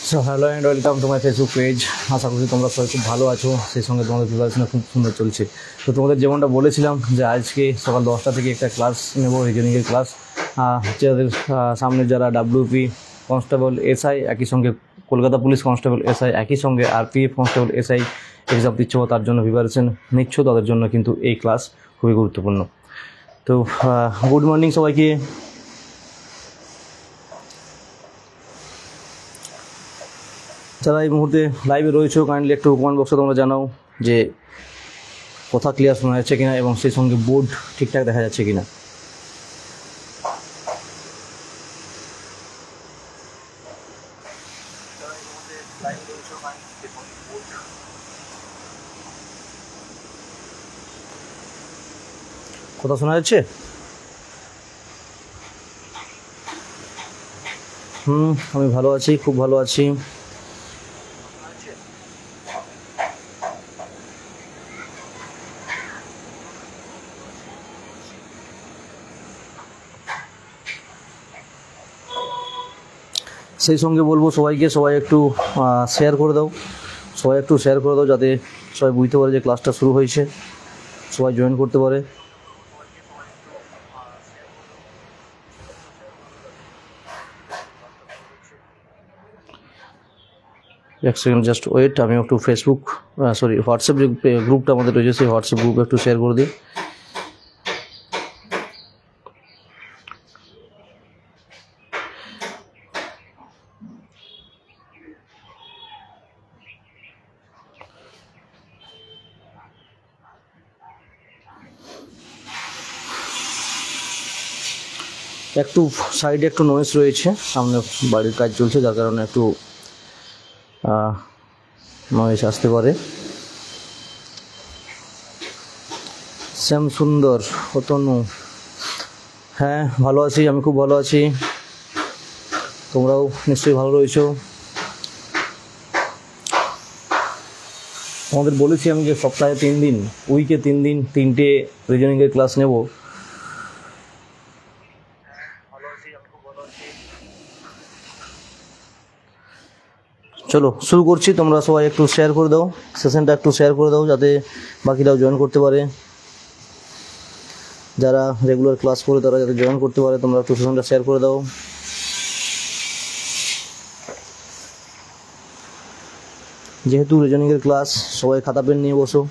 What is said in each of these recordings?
So hello and welcome to my Facebook page. আশা করি তোমরা সবাই খুব ভালো আছো, সেই সঙ্গে তোমাদের প্রিপারেশন খুব সুন্দর চলছে। তো তোমাদের যেমনটা বলেছিলাম যে আজকে সকাল 10টা থেকে একটা ক্লাস নেব, রিজনিংয়ের ক্লাস। হচ্ছে যাদের সামনে যারা ডাব্লিউপি কনস্টেবল এসআই, একই সঙ্গে কলকাতা পুলিশ কনস্টেবল এসআই, একই সঙ্গে আরপিএফ কনস্টেবল এসআই এক্সাম দিচ্ছ, তার জন্য প্রিপারেশন নিচ্ছ, তাদের জন্য কিন্তু এই ক্লাস খুবই গুরুত্বপূর্ণ। তো গুড মর্নিং সবাইকে। যারা এই মুহূর্তে লাইভে রয়েছে কাইন্ডলি একটু কমেন্ট বক্সে তোমরা জানাও যে কথা ক্লিয়ার শোনা যাচ্ছে কিনা এবং সেই সঙ্গে বোর্ড ঠিকঠাক দেখা যাচ্ছে কিনা। কথা শোনা যাচ্ছে? আমি ভালো আছি, খুব ভালো আছি। সেই সঙ্গে বলবো সবাইকে, সবাই একটু শেয়ার করে দাও, যাতে সবাই বুঝতে পারে যে ক্লাসটা শুরু হয়েছে, সবাই জয়েন করতে পারে। এক সেকেন্ড জাস্ট ওয়েট, আমি একটু ফেসবুক হোয়াটসঅ্যাপ যে গ্রুপটা আমাদের রয়েছে সেই হোয়াটসঅ্যাপ গ্রুপে একটু শেয়ার করে দিই। একটু সাইডে একটু নয়েজ রয়েছে, সামনে বাড়ির কাজ চলছে, যার কারণে একটু নয়েজ আসতে পারে। শ্যাম সুন্দর, অতনু, হ্যাঁ ভালো আছি, আমি খুব ভালো আছি, তোমরাও নিশ্চয়ই ভালো রয়েছো। তোমাদের বলেছি আমি যে সপ্তাহে 3 দিন, উইকে 3 দিন 3টে রিজনিংয়ের ক্লাস নেব। চলো শুরু করছি, তোমরা সবাই একটু শেয়ার করে দাও, সেশনটা একটু শেয়ার করে দাও যাতে বাকিরাও জয়েন করতে পারে। যারা রেগুলার ক্লাস করে তারা যাতে জয়েন করতে পারে, তোমরা একটু সেশনটা শেয়ার করে দাও। যেহেতু রিজনিংয়ের ক্লাস, সবাই খাতা পেন নিয়ে বসো।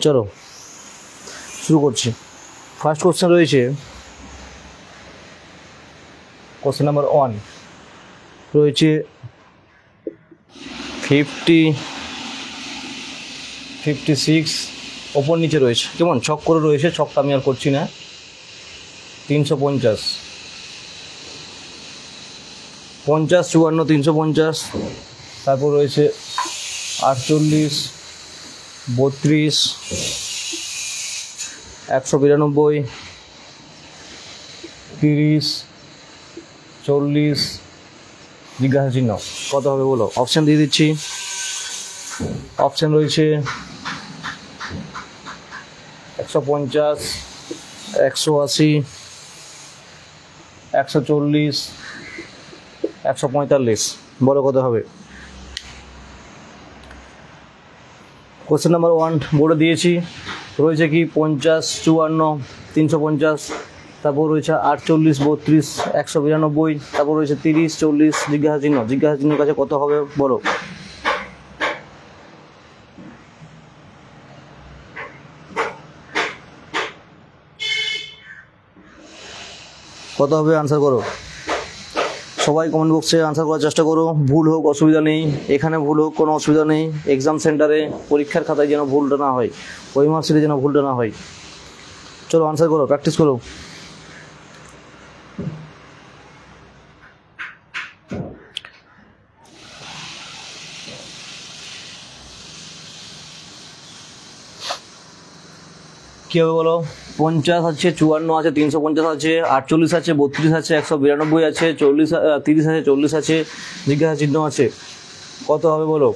চলো শুরু করছি। ফার্স্ট কোশ্চেন রয়েছে, কোশ্চেন নাম্বার 1 রয়েছে 56 ওপর নিচে রয়েছে, কেমন ছক করে রয়েছে, ছকটা আমি আর করছি না। 350, 50, 54, 350, তারপর রয়েছে 48, 32, 192, 30, 40, জিজ্ঞাসা চিহ্ন কত হবে বলো। অপশান দিয়ে দিচ্ছি, অপশান রয়েছে 150, 180, 140, 145, বলো কত হবে। কোশ্চেন নাম্বার 1 বোর্ডে দিয়েছি, রয়েছে কি 50, 54, 350, তারপর রয়েছে 48, 32, 192, তারপর রয়েছে 30, 40, জিজ্ঞাসা চিহ্ন কাছে কত হবে বলো। কত হবে আনসার করো, সবাই কমেন্ট বক্সে আনসার করার চেষ্টা করো। ভুল হোক অসুবিধা নেই, এখানে ভুল হোক কোনো অসুবিধা নেই, এক্সাম সেন্টারে পরীক্ষার খাতায় যেন ভুলটা না হয়, ওই মার্কশিটে যেন ভুলটা না হয়। চলো আনসার করো, প্র্যাকটিস করো। কী হবে বলো? 50 আছে, 54 আছে, 350 আছে, 48 আছে, 32 আছে, 192 আছে, 30 আছে, 40 আছে, জিজ্ঞাসা চিহ্ন আছে। কত হবে বলো?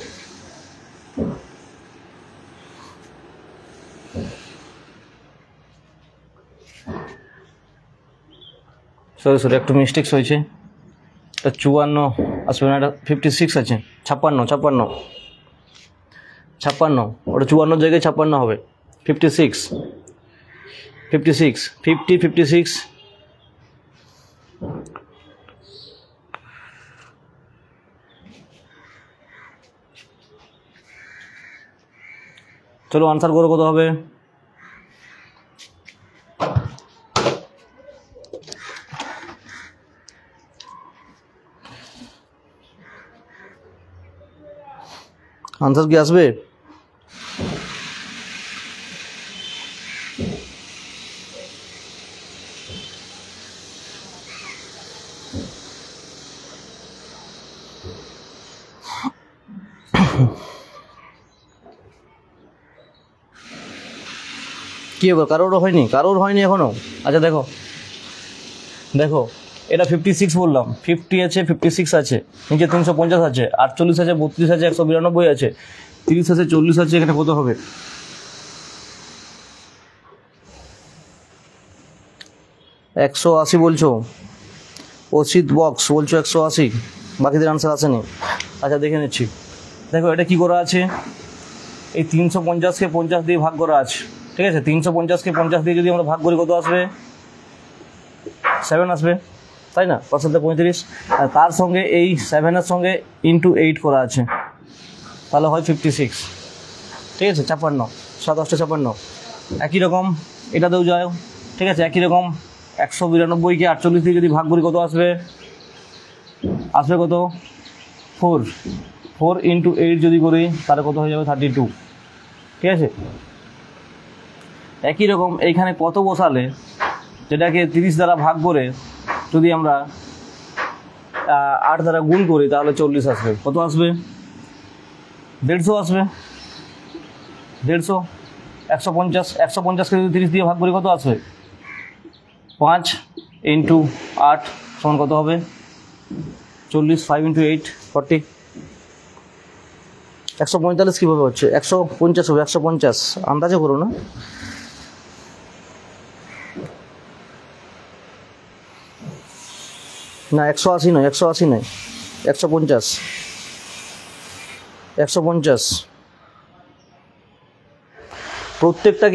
সরি একটু মিস্টেক্স হয়েছে। 54 আসবে না, এটা 56 আছে। 56 ওটা 54 জায়গায় 56 হবে। 56 56। চলো আনসার করো, কত হবে? আনসার কি আসবে? কী হবে? কারোর হয়নি এখনো? আচ্ছা দেখো এটা 56 বললাম, 50 আছে, 56 আছে, নিচে 350 আছে, 48 আছে, 32 আছে, 192 আছে, 30 আছে, 40 আছে, এখানে কত হবে? 180 বলছো? অসিত বক্স বলছো 180, বাকিদের আনসার আসেনি। আচ্ছা দেখে নিচ্ছি। দেখো এটা কি করা আছে, এই 350কে 50 দিয়ে ভাগ করা আছে, ঠিক আছে? 350কে 50 দিয়ে যদি আমরা ভাগ করি কত আসবে? 7 আসবে, তাই না? 5×35। আর তার সঙ্গে এই 7-এর সঙ্গে ইন্টু 8 করা আছে, তাহলে হয় 56, ঠিক আছে? 56, 57, একই রকম এটাতেও যায়, ঠিক আছে? একই রকম 192কে 48 দিয়ে যদি ভাগ করি কত আসবে? কত? 4 × 8 যদি করি তাহলে কত হয়ে যাবে? 32, ঠিক আছে? একই রকম এইখানে কত বসালে, যেটাকে 30 দ্বারা ভাগ করে যদি আমরা 8 দ্বারা গুণ করি তাহলে 40 আসবে। কত আসবে? 150 আসবে। 150, 150কে যদি 30 দিয়ে ভাগ করি কত আসবে? 5 × 8 সমান কত হবে? 40। 5 × 8 40। 145 কীভাবে হচ্ছে? 150 হবে, 150 আন্দাজে করো না। না 180 নয়, 150। 150 প্রত্যেকটার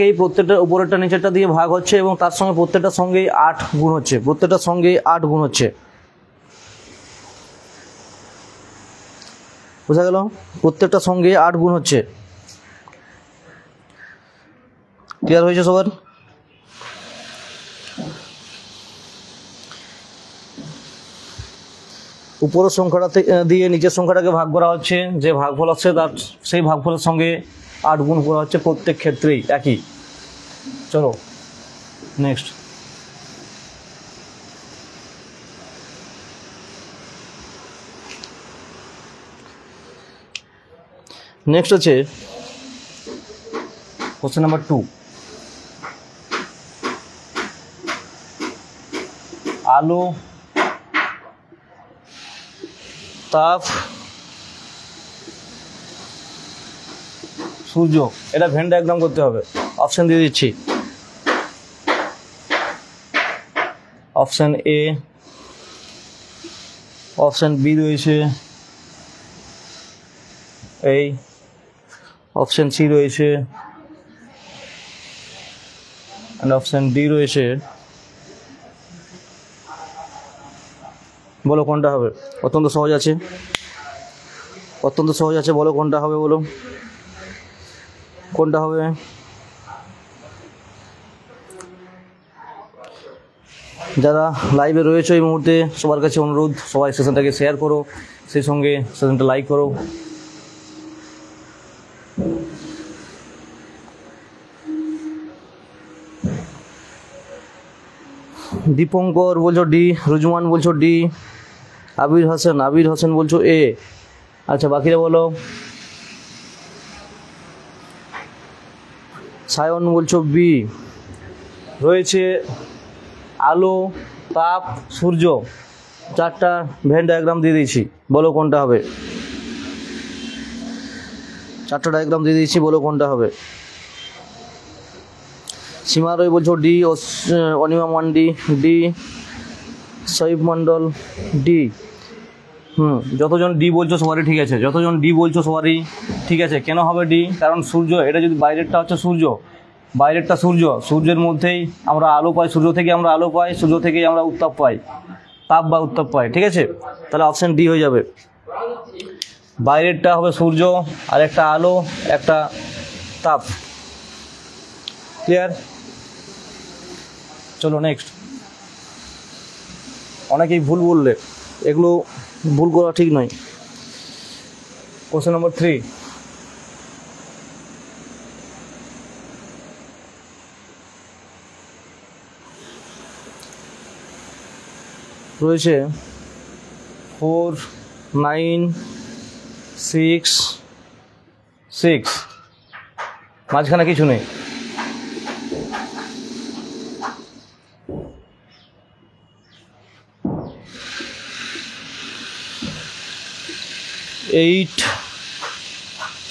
উপরেরটা নিচেরটা দিয়ে ভাগ হচ্ছে এবং তার সঙ্গে প্রত্যেকটার সঙ্গেই 8 গুণ হচ্ছে, বোঝা গেল? প্রত্যেকটার সঙ্গে 8 গুণ হচ্ছে। ক্লিয়ার হয়েছে সবার? উপরের সংখ্যাটা দিয়ে নিচের সংখ্যাটাকে ভাগ করা হচ্ছে, যে ভাগফল হচ্ছে তার সেই ভাগফলের সঙ্গে 8 গুণ করা হচ্ছে, প্রত্যেক ক্ষেত্রেই একই। চলো নেক্সট। হচ্ছে কোশ্চেন নাম্বার 2। আলো, তাপ, সূর্য, এটা ভেন ডায়াগ্রাম করতে হবে। অপশন দিয়ে দিচ্ছি। অপশন এ, অপশন বি রয়েছে এই, অপশন সি রয়েছে অ্যান্ড অপশন ডি রয়েছে। বলো কোনটা হবে? অত্যন্ত সহজ আছে, বলো কোনটা হবে, বলো কোনটা হবে? যারা লাইভে রয়েছে এই মুহূর্তে সবার কাছে অনুরোধ, সবাই সেশনটাকে শেয়ার করো, সেই সঙ্গে সেশনটা লাইক করো। দীপঙ্কর বলছো ডি, রুজমান বলছো ডি, আবির হোসেন বলছো এ। আচ্ছা বাকিরা বলো। সায়ন বলছো বি, রয়েছে আলো, তাপ, সূর্য। 4টা ভেন ডায়াগ্রাম দিয়ে দিয়েছি, বলো কোনটা হবে? 4টা ডায়াগ্রাম দিয়ে দিয়েছি, বলো কোনটা হবে? সীমা রয় বলছো ডি, অনিমা মান্ডি ডি, সৈব মণ্ডল ডি। যতজন ডি বলছো সবারই ঠিক আছে, যতজন ডি বলছো সবারই ঠিক আছে। কেন হবে ডি? কারণ সূর্য, এটা যদি বাইরেরটা হচ্ছে সূর্য, বাইরেরটা সূর্য, সূর্যের মধ্যেই আমরা আলো পাই, সূর্য থেকে আমরা আলো পাই, সূর্য থেকেই আমরা উত্তাপ পাই, তাপ বা উত্তাপ পাই, ঠিক আছে? তাহলে অপশান ডি হয়ে যাবে। বাইরেরটা হবে সূর্য, আর একটা আলো, একটা তাপ। ক্লিয়ার? চলো নেক্সট। অনেকেই ভুল বললে, এগুলো ভুল করা ঠিক নয়। কোশ্চেন নম্বর 3, রয়েছে 4, 9, 6, 6, মাঝখানে কিছু নেই। 8,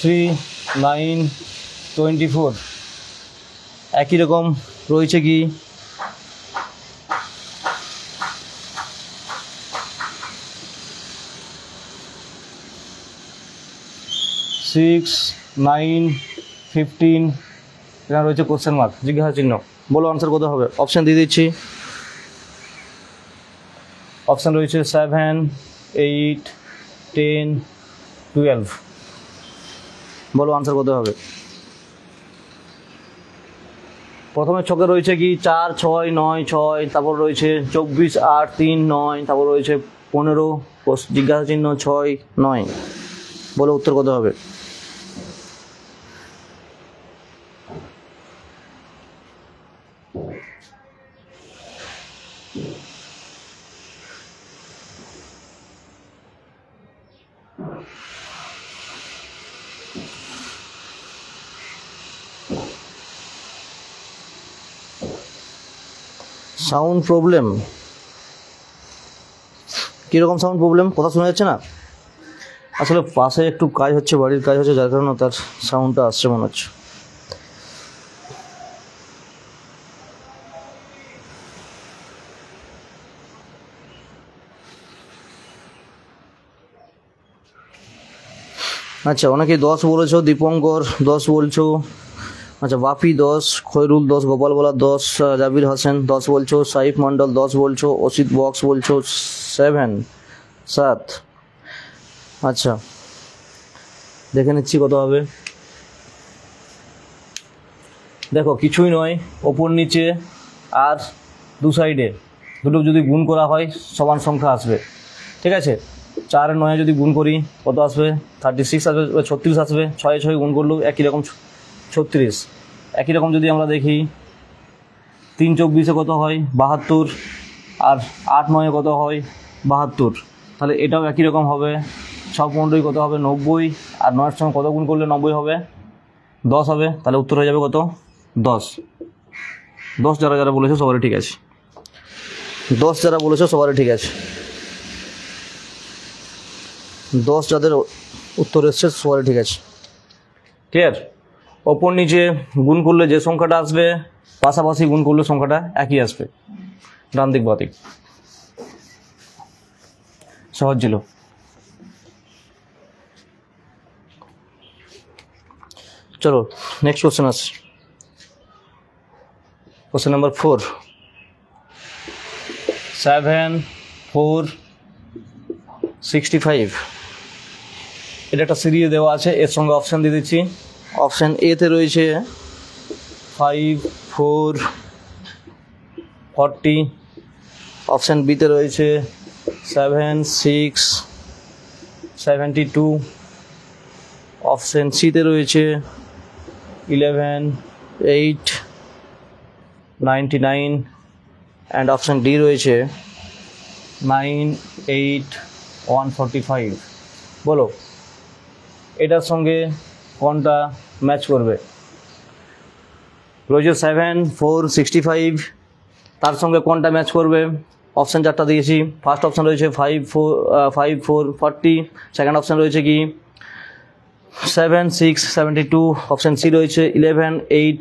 3, 9, 24 একই রকম রয়েছে কি? 6, 9, 15 এখানে রয়েছে কোশ্চেন মার্ক, জিজ্ঞাসা চিহ্ন। বলো আনসার কত হবে? অপশান দিয়ে দিচ্ছি। অপশান রয়েছে 7, 8, 10, 12। বলো আনসার কত হবে? প্রথমে ছকে রয়েছে কি 4, 6, 9, 6, তারপর রয়েছে 24, 8, 3, 9, তারপর রয়েছে 15, জিজ্ঞাসা চিহ্ন 6, 9। বলো উত্তর কত হবে? Sound problem? কীরকম সাউন্ড প্রবলেম? কথা শোনা যাচ্ছে না? আসলে পাশে একটু কাজ হচ্ছে, বাড়ির কাজ হচ্ছে, যার কারণে তার সাউন্ডটা আসছে মনে হচ্ছে। আচ্ছা, অনেকেই 10 বলেছো, দীপঙ্কর 10 বলছো, আচ্ছা বাপি 10, খৈরুল 10, গোপাল বলা 10, জাবির হোসেন 10 বলছো, সাইফ মন্ডল 10 বলছো, অসিত বক্স বলছো 7। আচ্ছা দেখে নিচ্ছি কত হবে। দেখো কিছুই নয়, ওপর নিচে আর দু সাইডে দুটো যদি গুণ করা হয় সমান সংখ্যা আসবে, ঠিক আছে? 4 আর 9 যদি গুণ করি কত আসবে? 36 আসবে, 36 আসবে। 6 6 গুণ করলেও একই রকম 36। একই রকম যদি আমরা দেখি 3 24 কত হয়? 72। আর 8 9 কত হয়? 72। তাহলে এটাও একই রকম হবে। 6 15 কত হবে? 90। আর 9 এর সঙ্গে কত গুণ করলে 90 হবে? 10 হবে। তাহলে উত্তর হয়ে যাবে কত? 10। 10 যারা যারা বলেছো সবারই ঠিক আছে। 10 যারা বলেছো সবারই ঠিক আছে। 10 যাদের উত্তর এসছে সবারই ঠিক আছে। ক্লিয়ার? ওপর নিচে গুণ করলে যে সংখ্যাটা আসবে, পাশাপাশি গুণ করলে সংখ্যাটা একই আসবে, ডান দিক বাঁ দিক। সহজ ছিল। চলো নেক্সট কোশ্চেন আছে। Question number 4, 7, 4, 65। এটা একটা সিরিজে দেওয়া আছে, এর সঙ্গে অপশান দিয়ে দিচ্ছি। অপশান এতে রয়েছে 5, 4, 40। অপশান বিতে রয়েছে 7, 6, 72। অপশান সিতে রয়েছে 11, 8, 99। অ্যান্ড অপশান ডি রয়েছে 9, 8, 145। বলো এটার সঙ্গে কোনটা ম্যাচ করবে? রয়েছে 7, 4, 65, তার সঙ্গে কোনটা ম্যাচ করবে? অপশান 4টা দিয়েছি। ফার্স্ট অপশান রয়েছে 5, 4, 40, সেকেন্ড অপশান রয়েছে কি 7, 6, 72, অপশান সি রয়েছে 11, 8,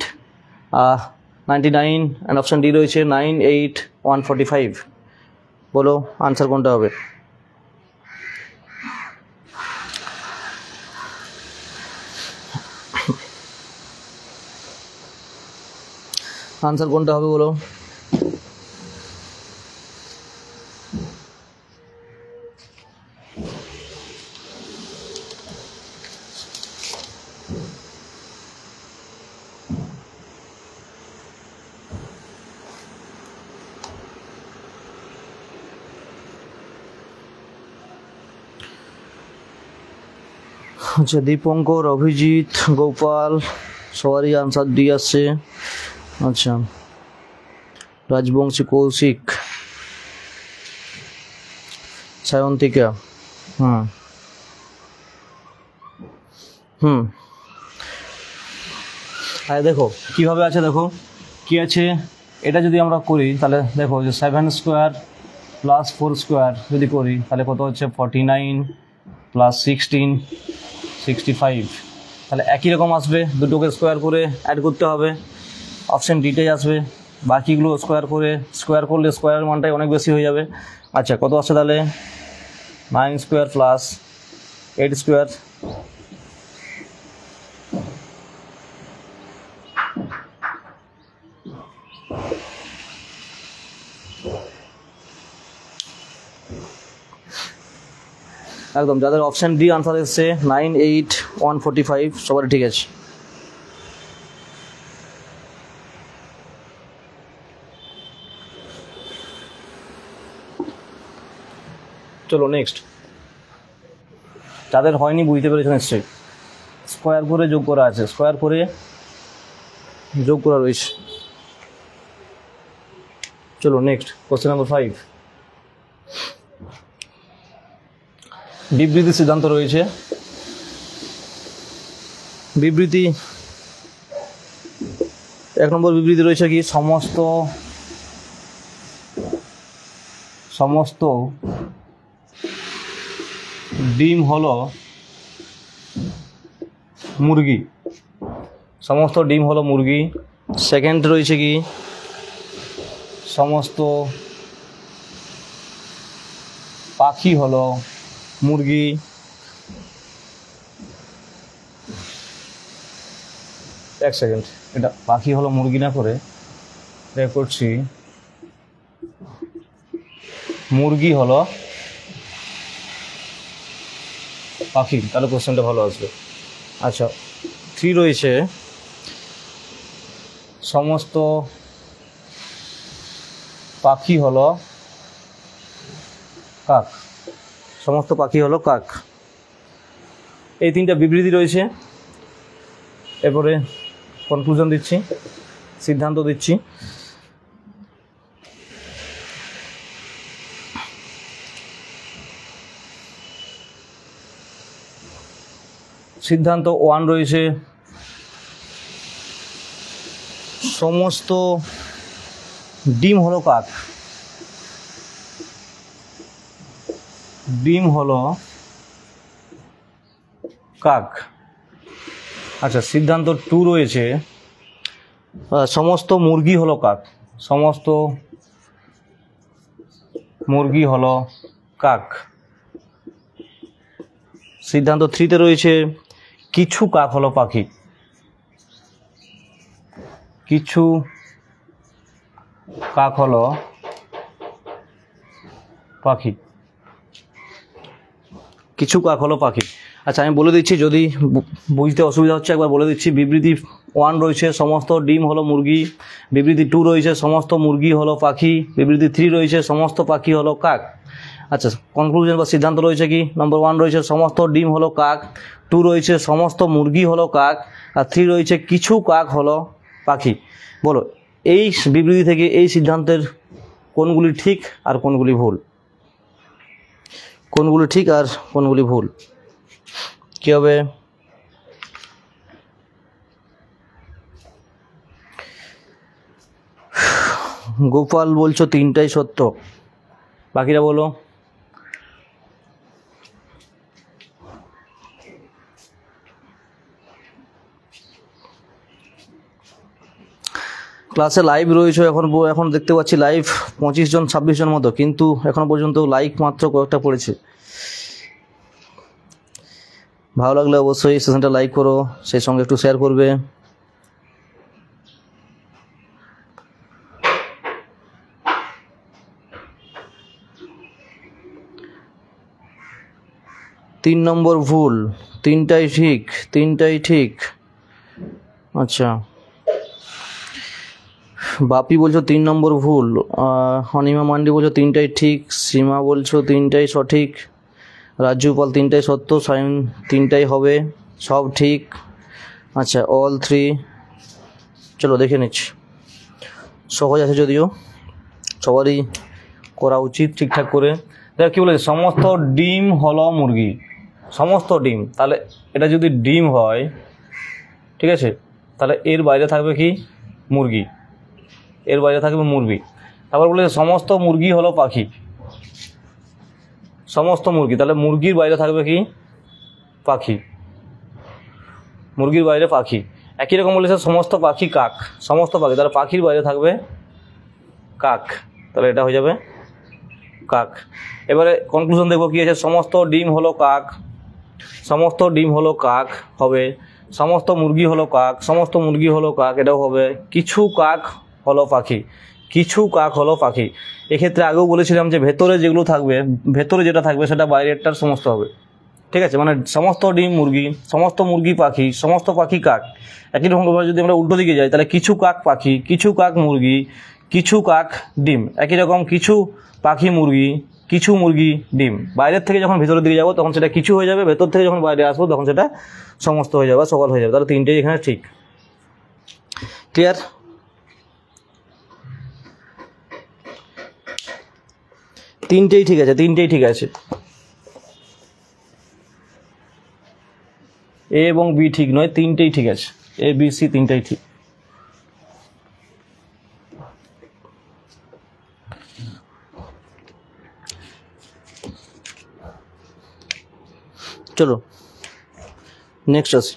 99, অ্যান্ড অপশান ডি রয়েছে 9, 8, 145। বলো আনসার কোনটা হবে? আনসার কোনটা হবে বলো? আচ্ছা, দীপঙ্কর, অভিজিৎ, গোপাল সবারই আনসার ডি আসছে। আচ্ছা, রাজবংশী, কৌশিক, সায়ন্তিকা, আরে দেখো কীভাবে আছে, দেখো কী আছে। এটা যদি আমরা করি তাহলে দেখো যে 7 স্কোয়ার প্লাস 4 স্কোয়ার যদি করি তাহলে কত হচ্ছে 49 প্লাস 16, 65। তাহলে একই রকম আসবে, দুটোকে স্কোয়ার করে অ্যাড করতে হবে, অপশান ডিটাই আসবে। বাকিগুলো স্কোয়ার করলে স্কোয়ারের মানটাই অনেক বেশি হয়ে যাবে। আচ্ছা, কত আসছে তাহলে 9 স্কোয়ার প্লাস 8 স্কোয়ার, একদম যাদের অপশান ডি আনসার এসছে 9, 8, 145 সবারই ঠিক আছে। চলো নেক্সট। যাদের হয়নি বুঝতে পেরেছো নিশ্চয়ই। স্কোয়ার করে যোগ করা আছে, স্কোয়ার করে যোগ করা রয়েছে। চলো নেক্সট, কোশ্চেন নাম্বার 5। বিবৃতি সিদ্ধান্ত রয়েছে। বিবৃতি 1 নম্বর বিবৃতি রয়েছে কি সমস্ত ডিম হলো মুরগি। সমস্ত ডিম হলো মুরগি। সেকেন্ড রয়েছে কি সমস্ত পাখি হলো মুরগি। এক সেকেন্ড, এটা পাখি হলো মুরগি না করে এটা করছি মুরগি হলো পাখি, তাহলে কোশ্চেনটা ভালো আসবে। আচ্ছা, 3 রয়েছে সমস্ত পাখি হলো কাক। সমস্ত পাখি হলো কাক। এই 3টা বিবৃতি রয়েছে। এরপরে কনক্লুশন দিচ্ছি, সিদ্ধান্ত দিচ্ছি। সিদ্ধান্ত 1 রয়েছে সমস্ত ডিম হলো কাক। ডিম হলো কাক। আচ্ছা, সিদ্ধান্ত 2 রয়েছে সমস্ত মুরগি হলো কাক। সমস্ত মুরগি হলো কাক। সিদ্ধান্ত 3তে রয়েছে কিছু কাক হলো পাখি। কিছু কাক হলো পাখি। কিছু কাক হলো পাখি। আচ্ছা, আমি বলে দিচ্ছি, যদি বুঝতে অসুবিধা হচ্ছে একবার বলে দিচ্ছি। বিবৃতি 1 রয়েছে সমস্ত ডিম হলো মুরগি। বিবৃতি 2 রয়েছে সমস্ত মুরগি হলো পাখি। বিবৃতি 3 রয়েছে সমস্ত পাখি হলো কাক। আচ্ছা, কনক্লুশন বা সিদ্ধান্ত রয়েছে কি নম্বর 1 রয়েছে সমস্ত ডিম হলো কাক, 2 রয়েছে সমস্ত মুরগি হলো কাক, আর 3 রয়েছে কিছু কাক হলো পাখি। বলো এই বিবৃতি থেকে এই সিদ্ধান্তের কোনগুলি ঠিক আর কোনগুলি ভুল? কোনগুলি ঠিক আর কোনগুলি ভুল? কী হবে? গোপাল বলছো তিনটাই সত্য, বাকিরা বলো। ক্লাসে লাইভ রয়েছে এখন দেখতে পাচ্ছি লাইভ 25 জন 26 জন মতো, কিন্তু এখনো পর্যন্ত লাইক মাত্র কয়েকটা পড়েছে। ভালো লাগলে অবশ্যই সেশনটা লাইক করো, সেই সঙ্গে একটু শেয়ার করবে। তিন নম্বর ভুল, তিনটাই ঠিক। আচ্ছা, বাপি বলছো 3 নম্বর ভুল, অনিমা মান্ডি বলছো তিনটাই ঠিক, সীমা বলছো তিনটাই সঠিক, রাজু পাল তিনটাই সত্য, সাইন তিনটাই হবে, সব ঠিক। আচ্ছা, অল 3। চলো দেখে নিচ্ছি, সহজ আছে যদিও, সবারই করা উচিত ঠিকঠাক করে। দেখ কী বলেছে, সমস্ত ডিম হলো মুরগি, সমস্ত ডিম। তাহলে এটা যদি ডিম হয়, ঠিক আছে, তাহলে এর বাইরে থাকবে কি? মুরগি, এর বাইরে থাকবে মুরগি। তারপর বলেছে সমস্ত মুরগি হলো পাখি, সমস্ত মুরগি, তাহলে মুরগির বাইরে থাকবে কি? পাখি, মুরগির বাইরে পাখি। একই রকম বলেছে সমস্ত পাখি কাক, সমস্ত পাখি, তাহলে পাখির বাইরে থাকবে কাক, তাহলে এটা হয়ে যাবে কাক। এবারে কনক্লুশন দেখবো কী আছে, সমস্ত ডিম হলো কাক, সমস্ত ডিম হলো কাক হবে, সমস্ত মুরগি হলো কাক, সমস্ত মুরগি হলো কাক, এটাও হবে, কিছু কাক হলো পাখি, কিছু কাক হলো পাখি। এক্ষেত্রে আগেও বলেছিলাম যে ভেতরে যেগুলো থাকবে, ভেতরে যেটা থাকবে সেটা বাইরেরটার সমস্ত হবে, ঠিক আছে। মানে সমস্ত ডিম মুরগি, সমস্ত মুরগি পাখি, সমস্ত পাখি কাক। একই রকমভাবে যদি আমরা উল্টো দিকে যাই, তাহলে কিছু কাক পাখি, কিছু কাক মুরগি, কিছু কাক ডিম। একই রকম কিছু পাখি মুরগি, কিছু মুরগি ডিম। বাইরের থেকে যখন ভেতরের দিকে যাবো তখন সেটা কিছু হয়ে যাবে, ভেতর থেকে যখন বাইরে আসবো তখন সেটা সমস্ত হয়ে যাবে, সকল হয়ে যাবে। তাহলে তিনটেই এখানে ঠিক। ক্লিয়ার? তিনটেই ঠিক আছে, তিনটেই ঠিক আছে। এ এবং বি ঠিক নয়, তিনটেই ঠিক আছে, এ বি সি তিনটেই ঠিক। চলো নেক্সট আসি।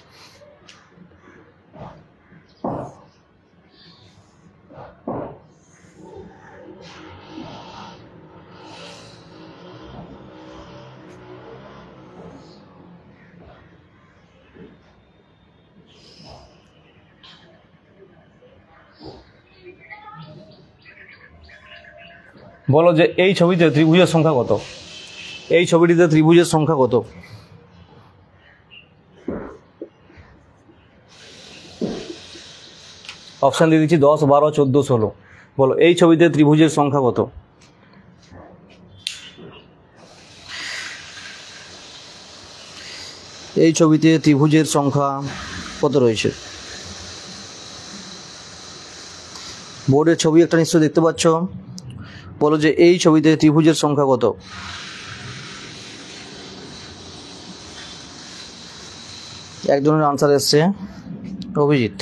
বলো যে এই ছবিতে ত্রিভুজের সংখ্যা কত? এই ছবিটিতে ত্রিভুজের সংখ্যা কত? অপশান দিয়ে দিচ্ছি 10, 12, 14, 16। বলো এই ছবিতে ত্রিভুজের সংখ্যা কত? এই ছবিতে ত্রিভুজের সংখ্যা কত রয়েছে? বোর্ডের ছবি একটা নিশ্চয় দেখতে পাচ্ছ। বলো যে এই ছবিতে ত্রিভুজের সংখ্যা কত? একজনের আনসার এসছে, অভিজিৎ।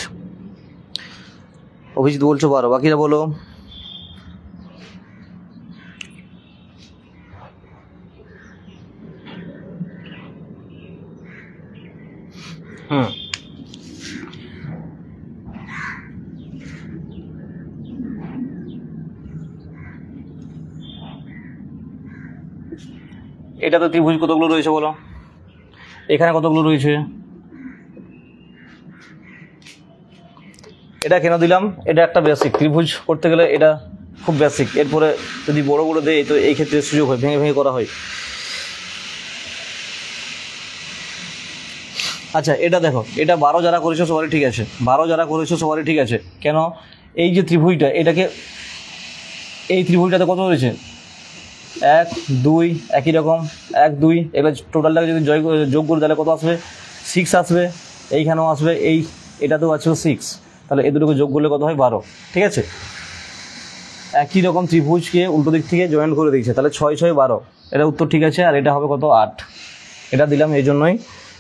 অভিজিৎ বলছো 12, বাকিরা বলো। এটাতে ত্রিভুজ কতগুলো রয়েছে বলো? এখানে কতগুলো রয়েছে? এটা কেন দিলাম? এটা একটা বেসিক, ত্রিভুজ করতে গেলে এটা খুব বেসিক। এরপরে যদি বড়গুলো দেয় তো এই ক্ষেত্রে সুযোগ হয়, ভেঙে ভেঙে করা হয়। আচ্ছা এটা দেখো, এটা 12 যারা করেছো সবারই ঠিক আছে, 12 যারা করেছো সবারই ঠিক আছে। কেন? এই যে ত্রিভুজটা, এটাকে এই ত্রিভুজটাতে কত রয়েছে? 1, 2, একই রকম 1, 2। এবার টোটালটাকে যদি যোগ করি তাহলে কত আসবে? 6 আসবে। এইখানেও আসবে, এটাতেও আছে 6। তাহলে এই দুটোকে যোগ করলে কত হয়? 12। ঠিক আছে, একই রকম ত্রিভুজকে উল্টো দিক থেকে জয়েন করে দিয়েছে, তাহলে 6, 6, 12। এটা উত্তর ঠিক আছে। আর এটা হবে কত? 8। এটা দিলাম এই জন্যই,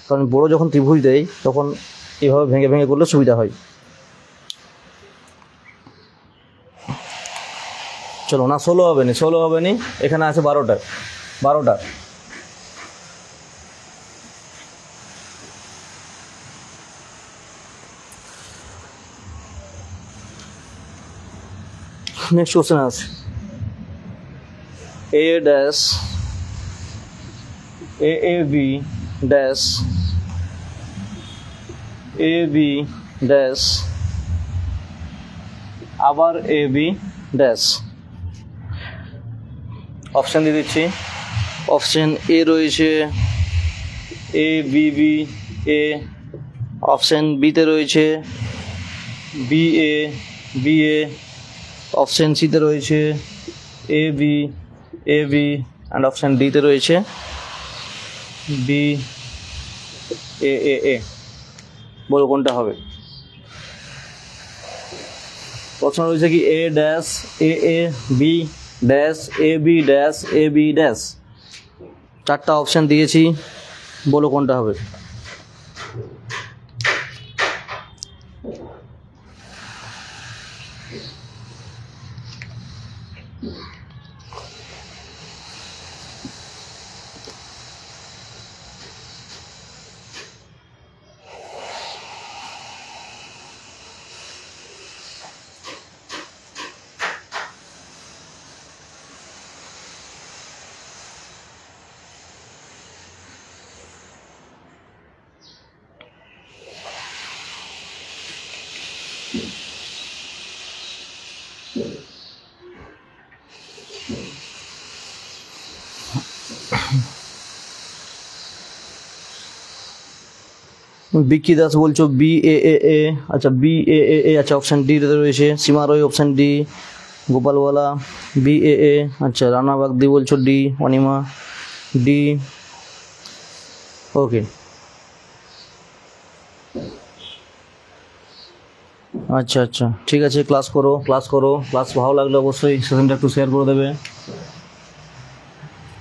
কারণ বড় যখন ত্রিভুজ দেয় তখন এইভাবে ভেঙে ভেঙে করলে সুবিধা হয়। চলো না, 16 হবে না, 16 হবে না, এখানে আছে 12টা, 12টা। নেক্সট কোশ্চেন আছে A dash A B dash A B dash আবার এ বি ড্যাশ। অপশান দিয়ে দিচ্ছি। অপশান এ রয়েছে A B B A, option বিতে রয়েছে B A B A, option সিতে রয়েছে এ বি অ্যান্ড অপশান ডিতে রয়েছে বি এ। বলো কোনটা হবে? প্রশ্ন রয়েছে কি A dash A B dash A B dash A B dash. 4টা অপশান দিয়েছি, বলো কোনটা হবে? বিকি দাস বলছো বি এ। আচ্ছা বি এ, আচ্ছা অপশান ডি রয়েছে সীমা রয়, অপশান ডি গোপালওয়ালা বি এ। আচ্ছা রানা বাগদি বলছো ডি, অনিমা ডি। ওকে, আচ্ছা আচ্ছা ঠিক আছে, ক্লাস করো। ক্লাস ভালো লাগলে অবশ্যই সেশনটা একটু শেয়ার করে দেবে।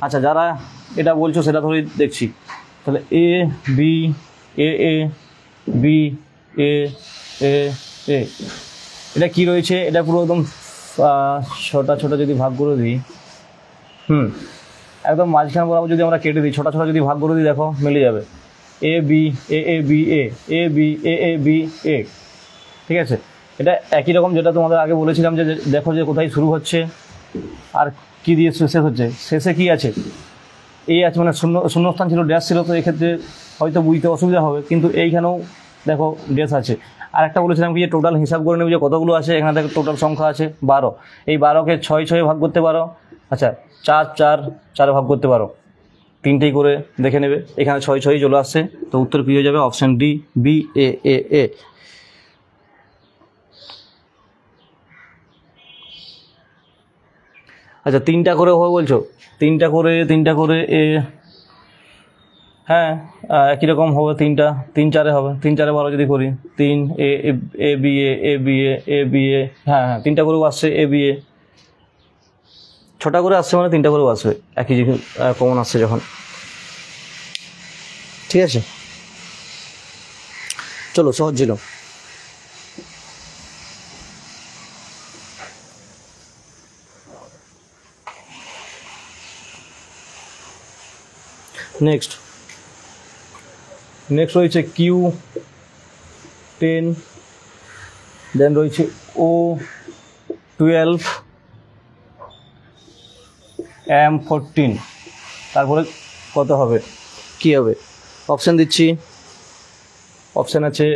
আচ্ছা যারা এটা বলছো সেটা ধরেই দেখছি, তাহলে A B A B A এটা কি রয়েছে? এটা পুরো একদম ছোট যদি ভাগ করে দিই, একদম মাঝখানে বরাবর যদি আমরা কেটে দিই, ছোট যদি ভাগ করে দিই, দেখো মিলে যাবে A B A B A. ঠিক আছে, এটা একই রকম যেটা তোমাদের আগে বলেছিলাম যে দেখো যে কোথায় শুরু হচ্ছে আর কি দিয়ে শেষ হচ্ছে। শেষে কি আছে? এই আছে, মানে শূন্যস্থান ছিল, ড্যাশ ছিল, তো এক্ষেত্রে হয়তো বুঝতে অসুবিধা হবে, কিন্তু এইখানেও দেখো ড্যাশ আছে। আর একটা বলেছিলাম কি যে টোটাল হিসাব করে নেবে যে কতগুলো আছে। এখানে দেখো টোটাল সংখ্যা আছে 12। এই 12কে 6 ভাগ করতে পারো। আচ্ছা 4 ভাগ করতে পারো, 3টেই করে দেখে নেবে। এখানে 6 চলে আসছে, তো উত্তর কী হয়ে যাবে? Option D B A. আচ্ছা 3টা করে হবে বলছো, 3টা করে এ, হ্যাঁ একই রকম হবে। 3 4 হবে, 3 4 12 যদি করি 3 এ বি এ। হ্যাঁ 3টা করেও আসছে এ বি এ। 6টা করে আসছে মানে 3টা করেও আসবে, একই কমন আসছে যখন। ঠিক আছে, চলো সহজ ছিল। নেক্সট রয়েছে Q10, দেন রয়েছে O12 M14। তারপরে কত হবে, কি হবে? অপশান দিচ্ছি। অপশান আছে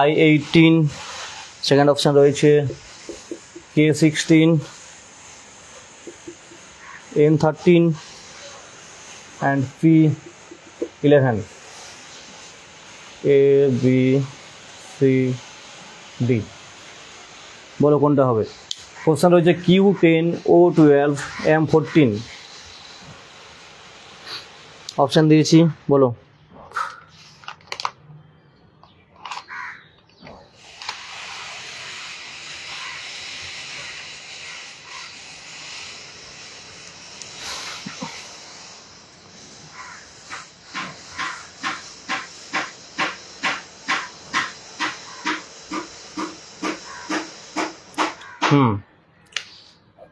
I18, সেকেন্ড অপশান রয়েছে K16, N13 and P11, A B C D। বলো কোনটা হবে? কোশ্চেন রয়েছে Q10 O12 M14। অপশান দিয়েছি, বলো।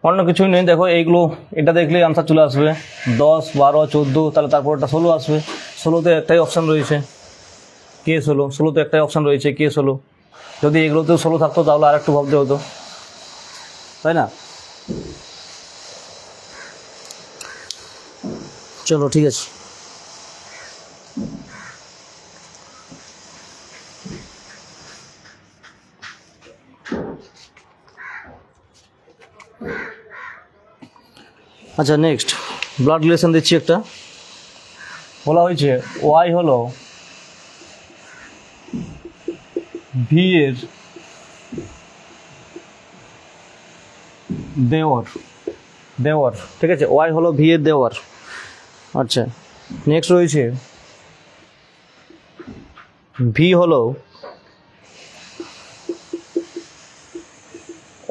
অন্য কিছুই নেই। দেখো এইগুলো, এটা দেখলে আনসার চলে আসবে 10, 12, 14, তাহলে তারপরটা 16 আসবে। 16তে একটাই অপশান রয়েছে কে 16, 16তে একটাই অপশান রয়েছে কে 16। যদি এগুলোতেও 16 থাকতো তাহলে আর একটু ভাবতে হতো, তাই না? চলো ঠিক আছে। আচ্ছা নেক্সট ব্লাড রিলেশন দিচ্ছি একটা। বলা হয়েছে ওয়াই হলো ভি এর দেওয়ার, ঠিক আছে? ওয়াই হলো ভি এর দেওয়ার। আচ্ছা নেক্সট রয়েছে ভি হলো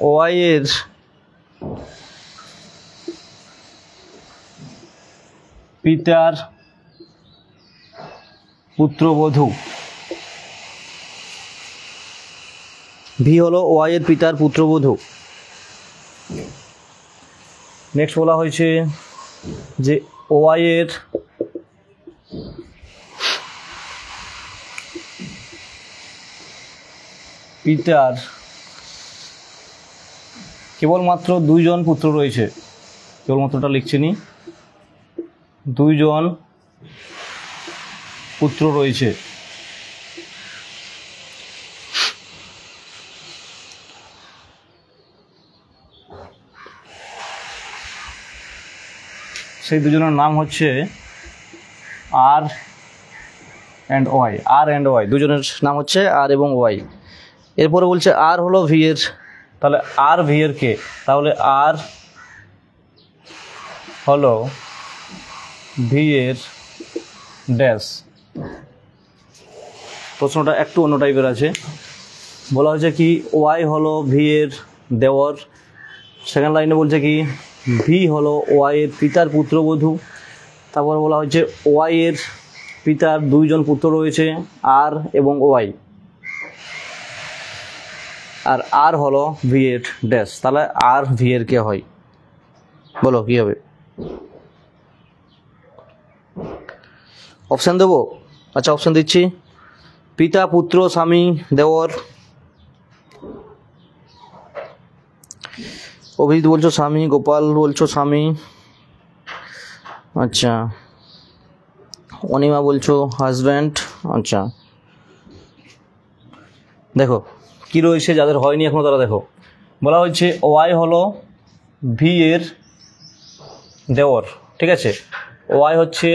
ওয়াই এর পিতার পুত্রবধূ। ভি হলো ওয়াই এর পিতার পুত্রবধূ। নেক্সট বলা হয়েছে যে ওয়াই এর পিতার কেবলমাত্র 2 জন পুত্র রয়েছে। কেবলমাত্রটা লিখছি নি, 2 জন পুত্র রয়েছে। সেই দুজনের নাম হচ্ছে আর অ্যান্ড ওয়াই। দুজনের নাম হচ্ছে আর এবং ওয়াই। এরপরে বলছে আর হলো ভি এর, তাহলে আর ভি এর কে? তাহলে আর হলো ভি এর ড্যাশ। প্রশ্নটা একটু অন্য টাইপের আছে। বলা হয়েছে কি ওয়াই হলো ভি এর দেওর। সেকেন্ড লাইনে বলছে কি ভি হলো ওয়াই এর পিতার পুত্রবধূ। তারপর বলা হয়েছে ওয়াই এর পিতার 2 জন পুত্র রয়েছে আর এবং ওয়াই, আর আর হলো ভি এর ড্যাশ। তাহলে আর ভি এর কে হয়? বলো কি হবে? অপশান দেবো? আচ্ছা অপশান দিচ্ছি। পিতা, পুত্র, স্বামী, দেওর। অভিজিৎ বলছো স্বামী, গোপাল বলছো স্বামী, আচ্ছা অনিমা বলছো হাজব্যান্ড। আচ্ছা দেখো কি রয়েছে, যাদের হয়নি এখনো তারা দেখো। বলা হচ্ছে ওয়াই হলো ভি এর দেওর, ঠিক আছে? ওয়াই হচ্ছে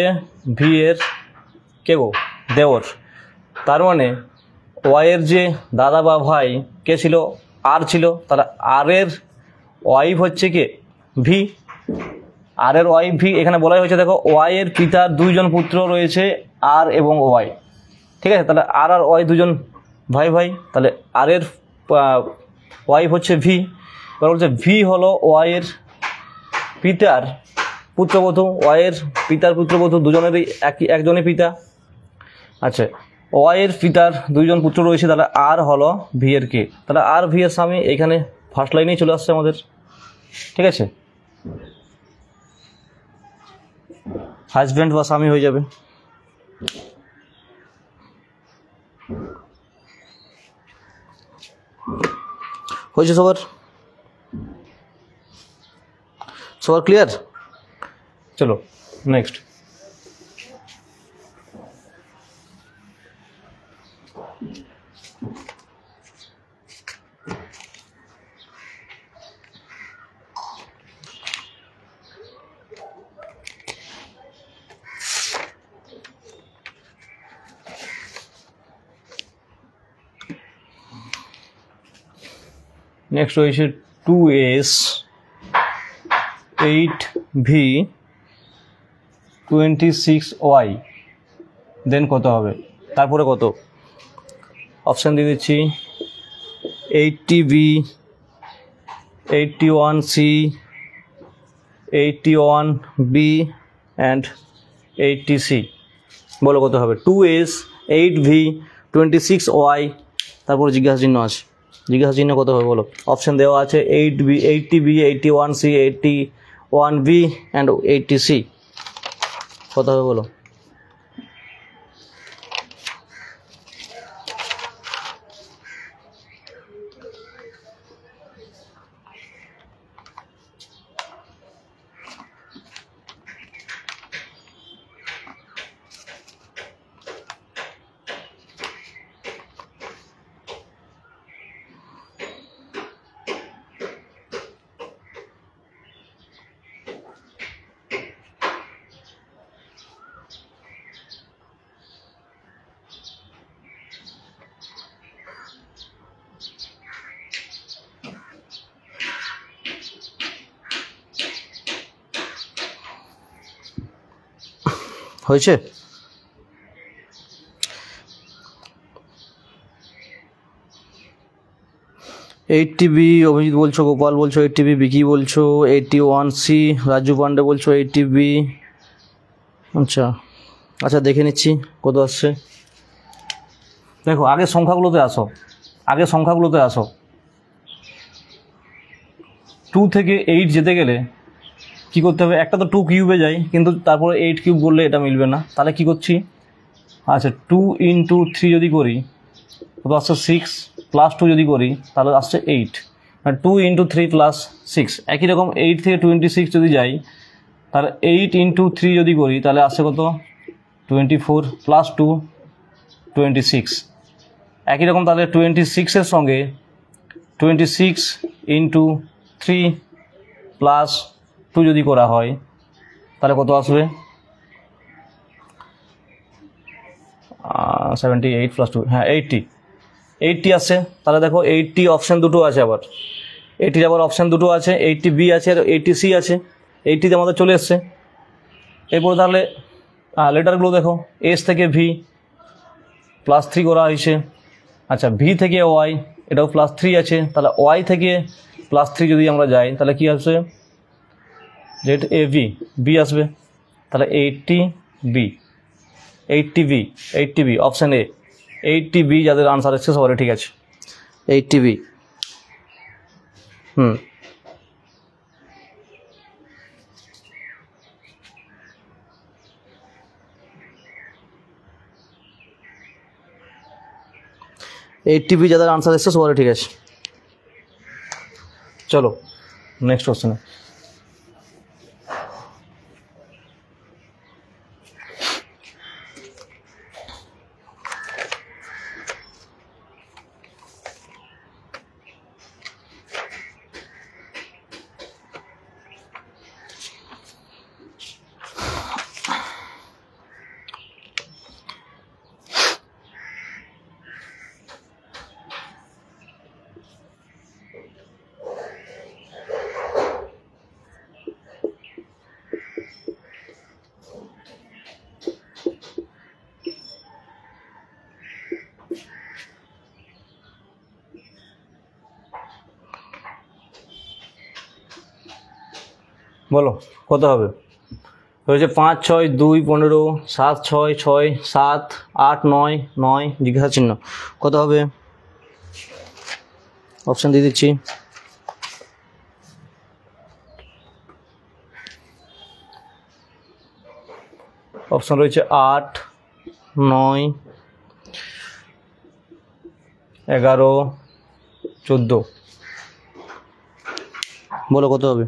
ভি এর কে গো? দেওর। তার মানে ওয়াই এর যে দাদা বা ভাই কে ছিল? আর ছিল। তাহলে আর এর ওয়াইফ হচ্ছে কে? ভি। আর এর ওয়াইফ ভি। এখানে বলাই হয়েছে দেখো ওয়াই এর পিতার 2 জন পুত্র রয়েছে আর এবং ওয়াই, ঠিক আছে? তাহলে আর আর ওয়াই 2 জন ভাই ভাই। তাহলে আর এর ওয়াইফ হচ্ছে ভি। এবার বলছে ভি হলো ওয়াই এর পিতার পুত্রবধূ। ওয়াই এর পিতার পুত্রবধূ দুজনেরই একজনই পিতা। আচ্ছা ওয়াই এর পিতার 2 জন পুত্র রয়েছে, তাহলে আর হলো ভি এর কে? তাহলে আর ভি এর স্বামী এখানে ফার্স্ট লাইনেই চলে আসছে আমাদের, ঠিক আছে? হাজব্যান্ড বা স্বামী হয়ে যাবে। হয়েছে সবার ক্লিয়ার? চলো নেক্সট। নেক্সট রয়েছে 2s 8v 26y, দেন কত হবে? তারপরে কত? অপশান দিয়ে দিচ্ছি 80b 81c 81b and 80c। বলো কত হবে? 2s 8v 26y, তারপরে জিজ্ঞাসা চিহ্ন আছে। জিজ্ঞাসা চিহ্ন কত হবে বলো। অপশান দেওয়া আছে 8B, 80B, 81C, 81B and 80C। কত হবে বলো। হয়েছে? এইটটি অভিজিৎ বলছো, গোপাল বলছো 80B, বিকি বলছো 81C, রাজু পান্ডে বলছো 80B। আচ্ছা আচ্ছা দেখে নিচ্ছি কত আসছে। দেখো আগে সংখ্যাগুলোতে আসো। 2 থেকে 8 যেতে গেলে কী করতে হবে, একটা তো 2 কিউবে যায়, কিন্তু তারপরে 8 কিউব করলে এটা মিলবে না। তাহলে কী করছি, আচ্ছা 2 × 3 যদি করি কত আসছে 6, +2 যদি করি তাহলে আসছে 8, 2 × 3 + 6। একই রকম 8 থেকে 26 যদি যাই তাহলে 8 × 3 যদি করি তাহলে আসছে কত 24, +2 26। একই রকম তাহলে 26-এর সঙ্গে 26 × 3 + 2 যদি করা হয় তাহলে কত আসবে 78 + 2, হ্যাঁ 80 আসছে। তাহলে দেখো 80 অপশান দুটো আছে, আবার 80 আবার অপশান দুটো আছে, 80B আছে আর 80C আছে। 80তে আমাদের চলে এসছে। এরপর তাহলে লেটারগুলো দেখো, এস থেকে ভি +3 করা হয়েছে। আচ্ছা ভি থেকে ওয়াই, এটাও +3 আছে। তাহলে ওয়াই থেকে +3 যদি আমরা যাই তাহলে কি আসবে, জেড এ বি আসবে। তাহলে 80B অপশান এ 80B যাদের আনসার এসছে সবারই ঠিক আছে, 80B। 80B যাদের আনসার এসছে সবারই ঠিক আছে। চলো নেক্সট কোশ্চেনে। বলো কত হবে। হয়েছে 5, 6, 2, 15, 7, 6, 6, 7, 8, 9, 9 জিজ্ঞাসা চিহ্ন কত হবে। অপশান দিয়ে দিচ্ছি, অপশান রয়েছে 8, 9, 11, 14। বলো কত হবে।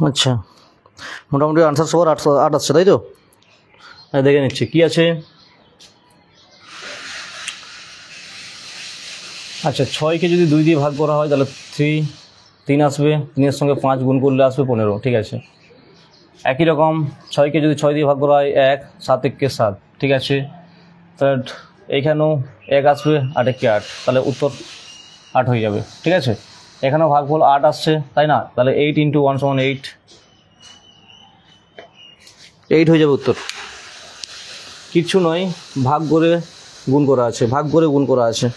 আচ্ছা মোটামুটি আনসার সবার 8 8 আসছে, তাই তো। দেখে নিচ্ছি কী আছে। আচ্ছা 6কে যদি 2 দিয়ে ভাগ করা হয় তাহলে 3 আসবে, 3-এর সঙ্গে 5 গুণ করলে আসবে 15, ঠিক আছে। একই রকম 6কে যদি 6 দিয়ে ভাগ করা হয় 1, 7 একে 7, ঠিক আছে। তাহলে এইখানেও 1 আসবে, 8 একে 8, তাহলে উত্তর 8 হয়ে যাবে, ঠিক আছে। এখানেও ভাগফল 8 আসছে, তাই না? তাহলে 8 × 1 = 8, 8 হয়ে যাবে উত্তর। কিচ্ছু নয়, ভাগ করে গুণ করা আছে, ভাগ করে গুণ করা আছে।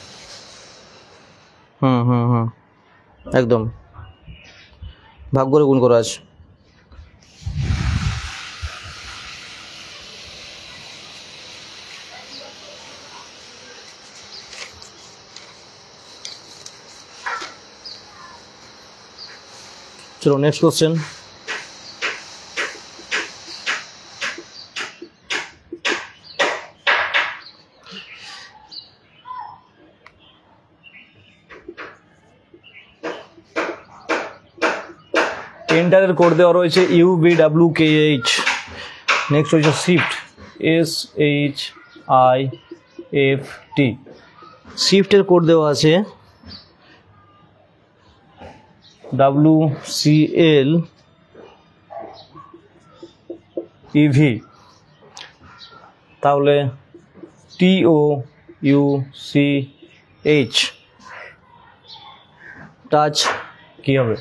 একদম ভাগ করে গুণ করা আছে। চলো নেক্সট কোশ্চেন। এন্টারের কোড দেওয়া রয়েছে UBWKH। নেক্সট রয়েছে শিফট SHIFT। শিফটের কোড দেওয়া আছে WCLEV। তাহলে TOUCH টাচ কী হবে?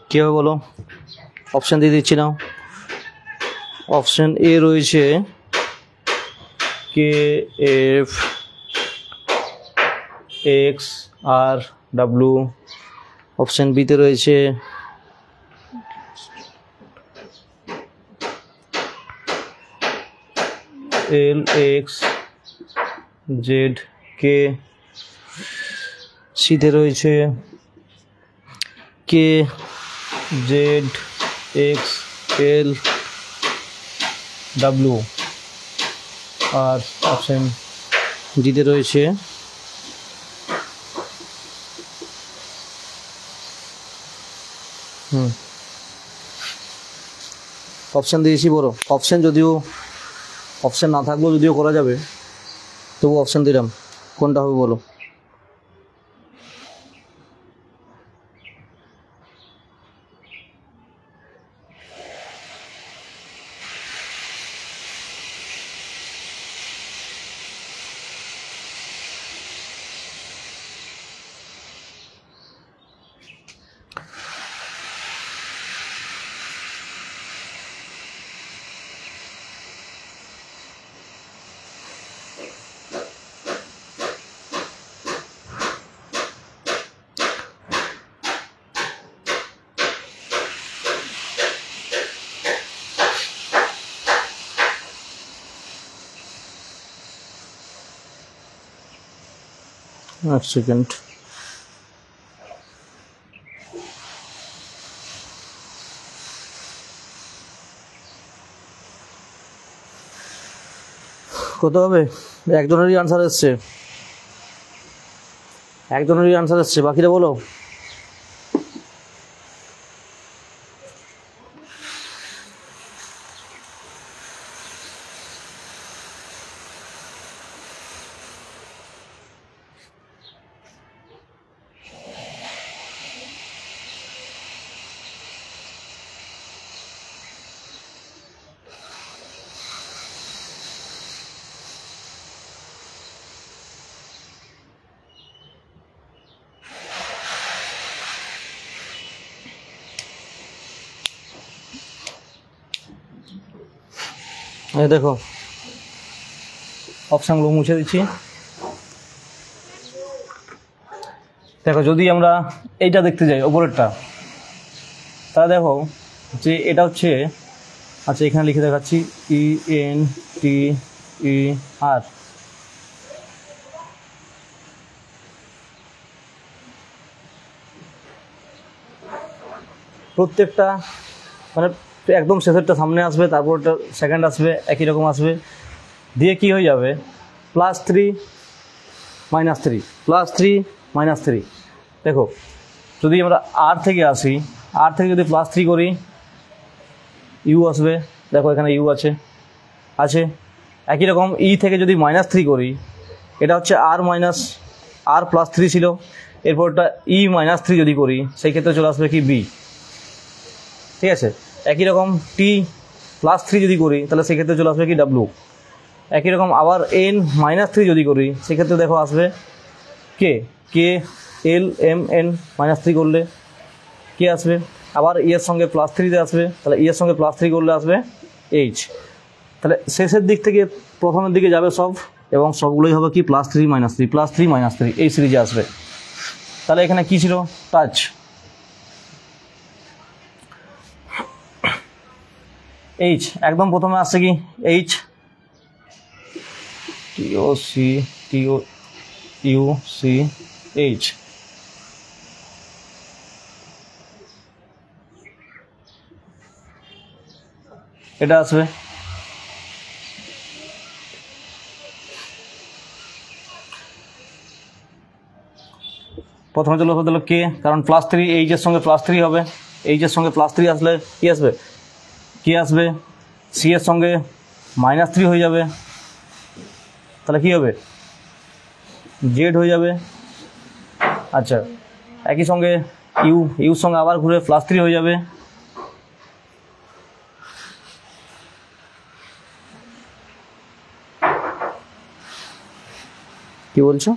কী হবে বলো? অপশান দিয়ে দিচ্ছি নাও। অপশান এ রয়েছে KFXRW। অপশান বিতে রয়েছে LXZK। সিতে রয়েছে KZXLW। আর অপশান ডিতে রয়েছে অপশান দিয়েছি বড়। অপশান যদিও অপশান না থাকলেও যদিও করা যাবে, তবু অপশান দিলাম। কোনটা হবে বলো? এক সেকেন্ড। কত হবে? একজনেরই আনসার এসছে, বাকিরা বলো। এই দেখো অপশানগুলো মুছে দিচ্ছি। দেখো যদি আমরা এইটা দেখতে যাই ওপরেরটা, তাহলে দেখো যে এটা হচ্ছে, আচ্ছা এখানে লিখে দেখাচ্ছি ENTER। প্রত্যেকটা মানে একদম শেষেরটা সামনে আসবে, তারপরটা সেকেন্ড আসবে, একই রকম আসবে, দিয়ে কি হয়ে যাবে +3 -3 +3 -3। দেখো যদি আমরা আর থেকে আসি, আর থেকে যদি +3 করি ইউ আসবে। দেখো এখানে ইউ আছে। একই রকম ই থেকে যদি -3 করি এটা হচ্ছে r+3 ছিল, এরপরটা e-3 যদি করি সেই ক্ষেত্রে চলে আসবে কি b, ঠিক আছে। একই রকম t+3 যদি করি তাহলে সেক্ষেত্রে চলে আসবে কি w। একই রকম আবার n-3 যদি করি সেক্ষেত্রে দেখো আসবে k l m n-3 করলে কে আসবে, আবার এর সঙ্গে +3 আসবে, তাহলে এর সঙ্গে +3 করলে আসবে h। তাহলে শেষের দিক থেকে প্রথমের দিকে যাবে সব, এবং সবগুলোই হবে কি +3 -3 +3 -3 এই সিরিজে আসবে। তাহলে এখানে কি ছিল, টাচ। h একদম প্রথমে আসছে কি h, TOC এটা আসবে। প্রথমে চলে হলো কে, কারণ +3 h এর সঙ্গে +3 হবে, h এর সঙ্গে +3 আসলে কি আসবে, কে আসবে, c এর সঙ্গে -3 হয়ে যাবে, তাহলে কি হবে, z হয়ে যাবে। আচ্ছা, একই সঙ্গে ইউর সঙ্গে আবার ঘুরে +3 হয়ে যাবে, কি বলছো,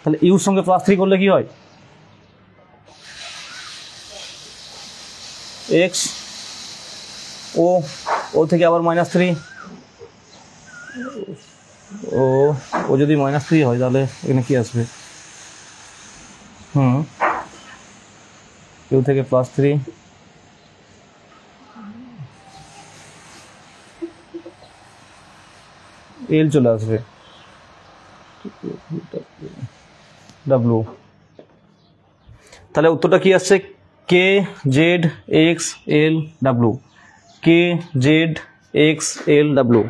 তাহলে ইউর সঙ্গে +3 করলে কি হয়, x ও থেকে আবার -3, ও যদি -3 হয় তাহলে এখানে কি আসবে, ইউ থেকে +3, এল চলে আসবে, ডাব্লু। তাহলে উত্তরটা কি আসছে, কে জেড এক্স এল ডাব্লু, কে জেড এক্স এল ডাব্লু,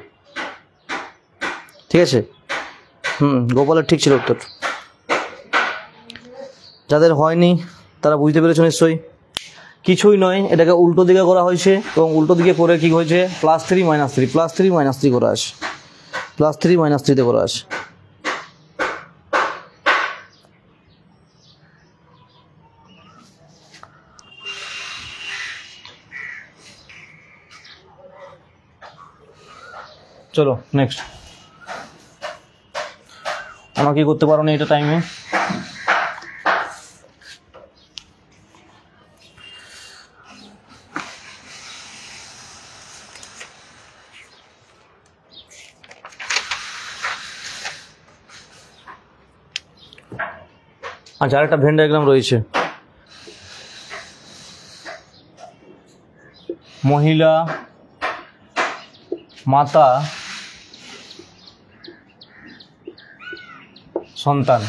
ঠিক আছে। গোপালের ঠিক ছিল উত্তর। যাদের হয়নি তারা বুঝতে পেরেছো নিশ্চয়ই। কিছুই নয়, এটাকে উল্টো দিকে করা হয়েছে, এবং উল্টো দিকে করে কি হয়েছে, +3 -3 +3 -3 করা আছে, +3 -3 করা আছে। চলো নেক্সট। আমরা কি করতে পারো না এটা টাইমে, আচ্ছা আরেকটা ভেন ডায়াগ্রাম রয়েছে, মহিলা, মাতা, সন্তান।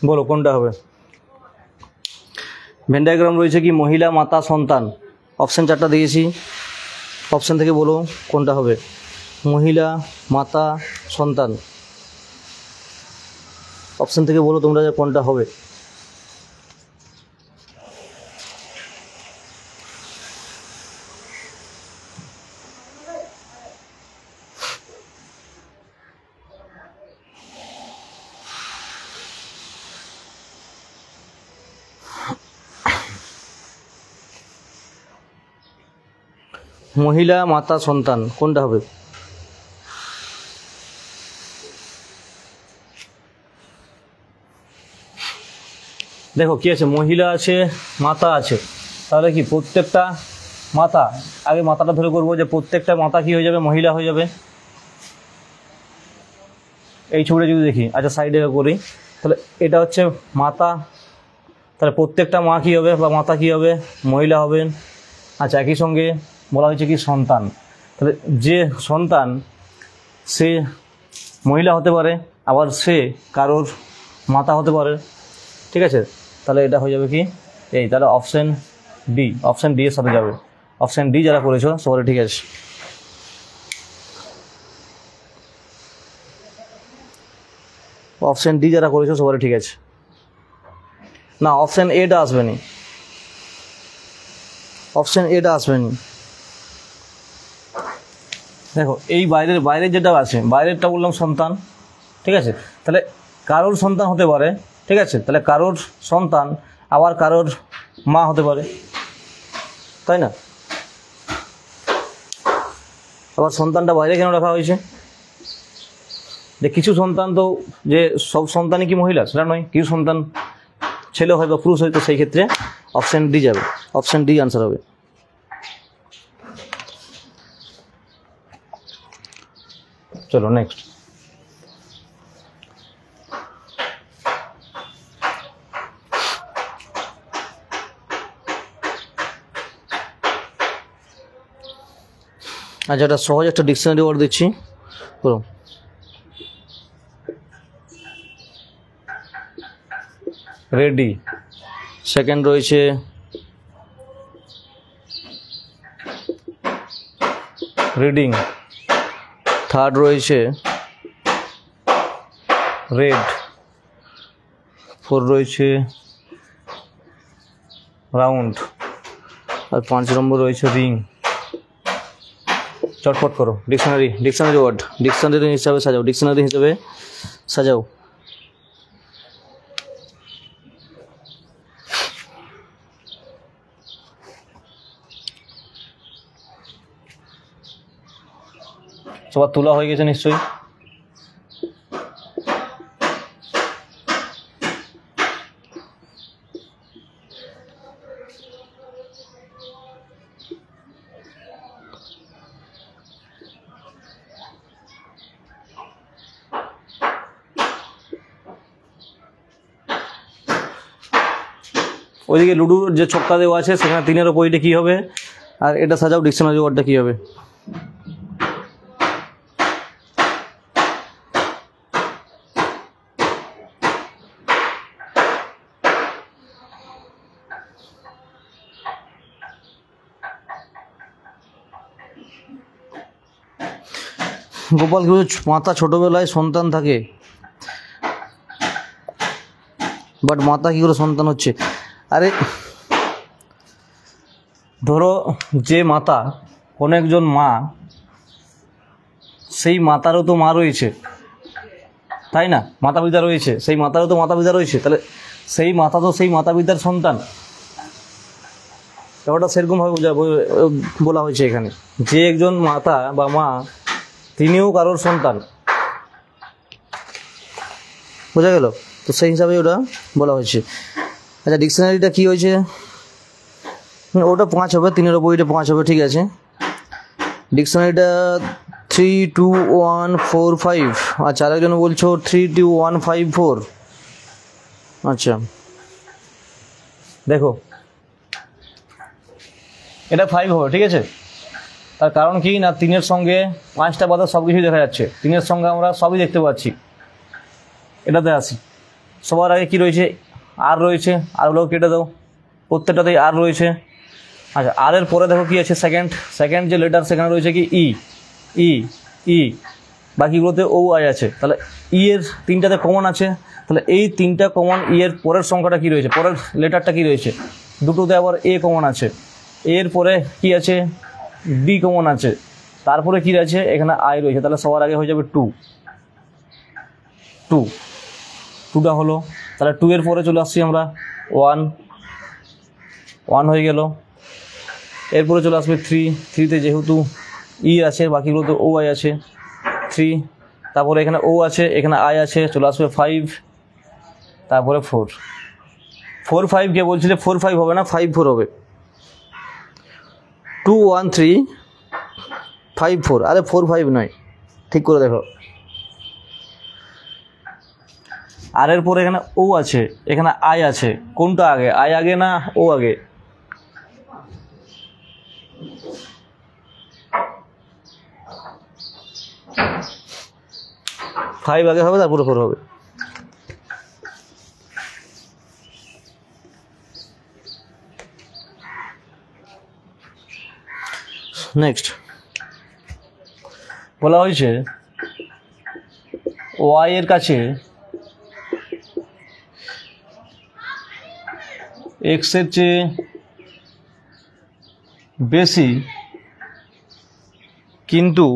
বলো কোনটা হবে, ভেন ডায়াগ্রাম রয়েছে কি মহিলা, মাতা, সন্তান, অপশান 4টা দিয়েছি, অপশান থেকে বলো কোনটা হবে, মহিলা, মাতা, সন্তান, অপশান থেকে বলো তোমরা যে কোনটা হবে। মহিলা, মাতা, সন্তান কোনটা হবে, দেখো কি আছে, মহিলা আছে, মাতা আছে, তাহলে কি প্রত্যেকটা মাতা, আগে মাতাটা ধরে করবো যে প্রত্যেকটা মাতা কি হয়ে যাবে, মহিলা হয়ে যাবে। এই ছবিটা যদি দেখি, আচ্ছা সাইডে করি, তাহলে এটা হচ্ছে মাতা, তাহলে প্রত্যেকটা মা কী হবে বা মাতা কী হবে, মহিলা হবেন। আচ্ছা একই সঙ্গে বলা হয়েছে কি সন্তান, তাহলে যে সন্তান সে মহিলা হতে পারে, আবার সে কারোর মাতা হতে পারে, ঠিক আছে। তাহলে এটা হয়ে যাবে কি এই, তাহলে অপশান ডি এর সাথে যাবে। অপশান ডি যারা করেছো সবারই ঠিক আছে। অপশান ডি যারা করেছো সবারই ঠিক আছে। না, অপশান এটা আসবে নি, অপশান এটা আসবে নি। দেখো এই বাইরের যেটা আছে, বাইরেরটা বললাম সন্তান, ঠিক আছে। তাহলে কারোর সন্তান হতে পারে, ঠিক আছে। তাহলে কারোর সন্তান আবার কারোর মা হতে পারে, তাই না? আবার সন্তানটা বাইরে কেন রাখা হয়েছে? যে কিছু সন্তান তো, যে সব সন্তানই কি মহিলা সেটা নয়, কিছু সন্তান ছেলে হয় বা পুরুষ হয়, তো সেই ক্ষেত্রে অপশান ডি যাবে, অপশান ডি আনসার হবে। চলো নেক্সট। আচ্ছা, এটা সহজ একটা ডিকশনারি ওয়ার্ড দিচ্ছি, বলো। রেডি, সেকেন্ড রয়েছে রিডিং, থার্ড রয়েছে রেড, ফোর রয়েছে রাউন্ড, আর 5 নম্বর রয়েছে রিং। চটপট করো। ডিকশনারি ওয়ার্ড ডিকশনারি হিসাবে সাজাও, ডিকশনারি হিসাবে সাজাও। সবার তোলা হয়ে গেছে নিশ্চয়ই। ওইদিকে লুডুর যে ছক্কা দেওয়া আছে সেখানে 3-এর ওপরে কী হবে, আর এটা সাজাও ডিকশনারি ওয়ার্ডটা কী হবে। গোপাল কিছু মাতা ছোটবেলায় সন্তান থাকে, বাট মাতা কী করে সন্তান হচ্ছে? আরে ধরো যে মাতা, কোনো একজন মা, সেই মাতারও তো মা রয়েছে, তাই না? মাতা পিতা রয়েছে, সেই মাতারও তো মাতা পিতা রয়েছে, তাহলে সেই মাতা তো সেই মাতা পিতার সন্তান। ব্যাপারটা সেরকমভাবে বলা হয়েছে এখানে, যে একজন মাতা বা মা তিনিও কারোর সন্তান, বোঝা গেল? তো সেই হিসাবে ওটা বলা হয়েছে। আচ্ছা, ডিকশনারিটা কী হয়েছে? ওটা 5 হবে, 3-এর ওপরে 5 হবে, ঠিক আছে। ডিকশনারিটা 3, 2, 1, 4, 5। আচ্ছা, আরেকজন বলছো 3, 2, 1, 5, 4। আচ্ছা দেখো, এটা 5 হবে, ঠিক আছে। তার কারণ কি না, 3-এর সঙ্গে 5টা বাদা সব কিছুই দেখা যাচ্ছে, 3-এর সঙ্গে আমরা সবই দেখতে পাচ্ছি। এটাতে আসি, সবার আগে কী রয়েছে? আর রয়েছে, আরগুলোকে কেটে দাও, প্রত্যেকটাতেই আর রয়েছে। আচ্ছা, আর এর পরে দেখো কী আছে, সেকেন্ড যে লেটার সেখানে রয়েছে কি ই, বাকিগুলোতে ও আই আছে। তাহলে ই এর 3টাতে কমন আছে, তাহলে এই 3টা কমন, ই এর পরের সংখ্যাটা কী রয়েছে, পরের লেটারটা কী রয়েছে? দুটোতে আবার এ কমন আছে, এর পরে কি আছে? বি কমন আছে, তারপরে কী আছে? এখানে আই রয়েছে। তাহলে সবার আগে হয়ে যাবে 2টা হলো। তাহলে 2 এর পরে চলে আসছি আমরা 1 হয়ে গেল। এরপরে চলে আসবে 3তে যেহেতু ই আছে, বাকিগুলোতে ও আই আছে, 3, তারপরে এখানে ও আছে, এখানে আই আছে, চলে আসবে 5, তারপরে 4। 4-5 কে বলছিলে? 4-5 হবে না, 5-4 হবে। 2, 1, 3, 5, 4। আরে 4-5 নয়, ঠিক করে দেখো। আর এর পরে এখানে ও আছে, এখানে আই আছে, কোনটা আগে? আই আগে না ও আগে? ফাইভ আগে হবে, তারপরে 4 হবে। নেক্সট বলা হয়েছে ওয়াই এর কাছে এক্স এর চেয়ে বেশি কিন্তু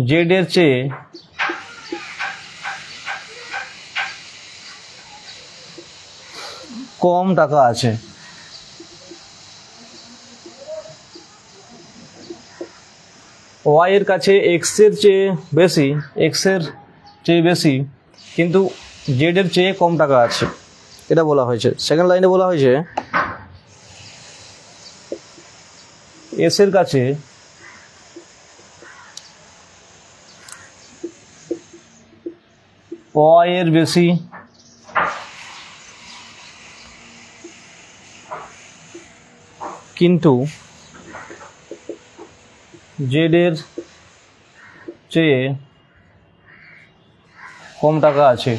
জেড এর চেয়ে কম টাকা আছে। ওয়াই এর কাছে এক্স এর চেয়ে বেশি কিন্তু জেড এর চেয়ে কম টাকা আছে, এটা বলা হয়েছে। সেকেন্ড লাইনে বলা হয়েছে এস এর কাছে ওয়াই এর বেশি কিন্তু জেড এর চেয়ে কম টাকা আছে।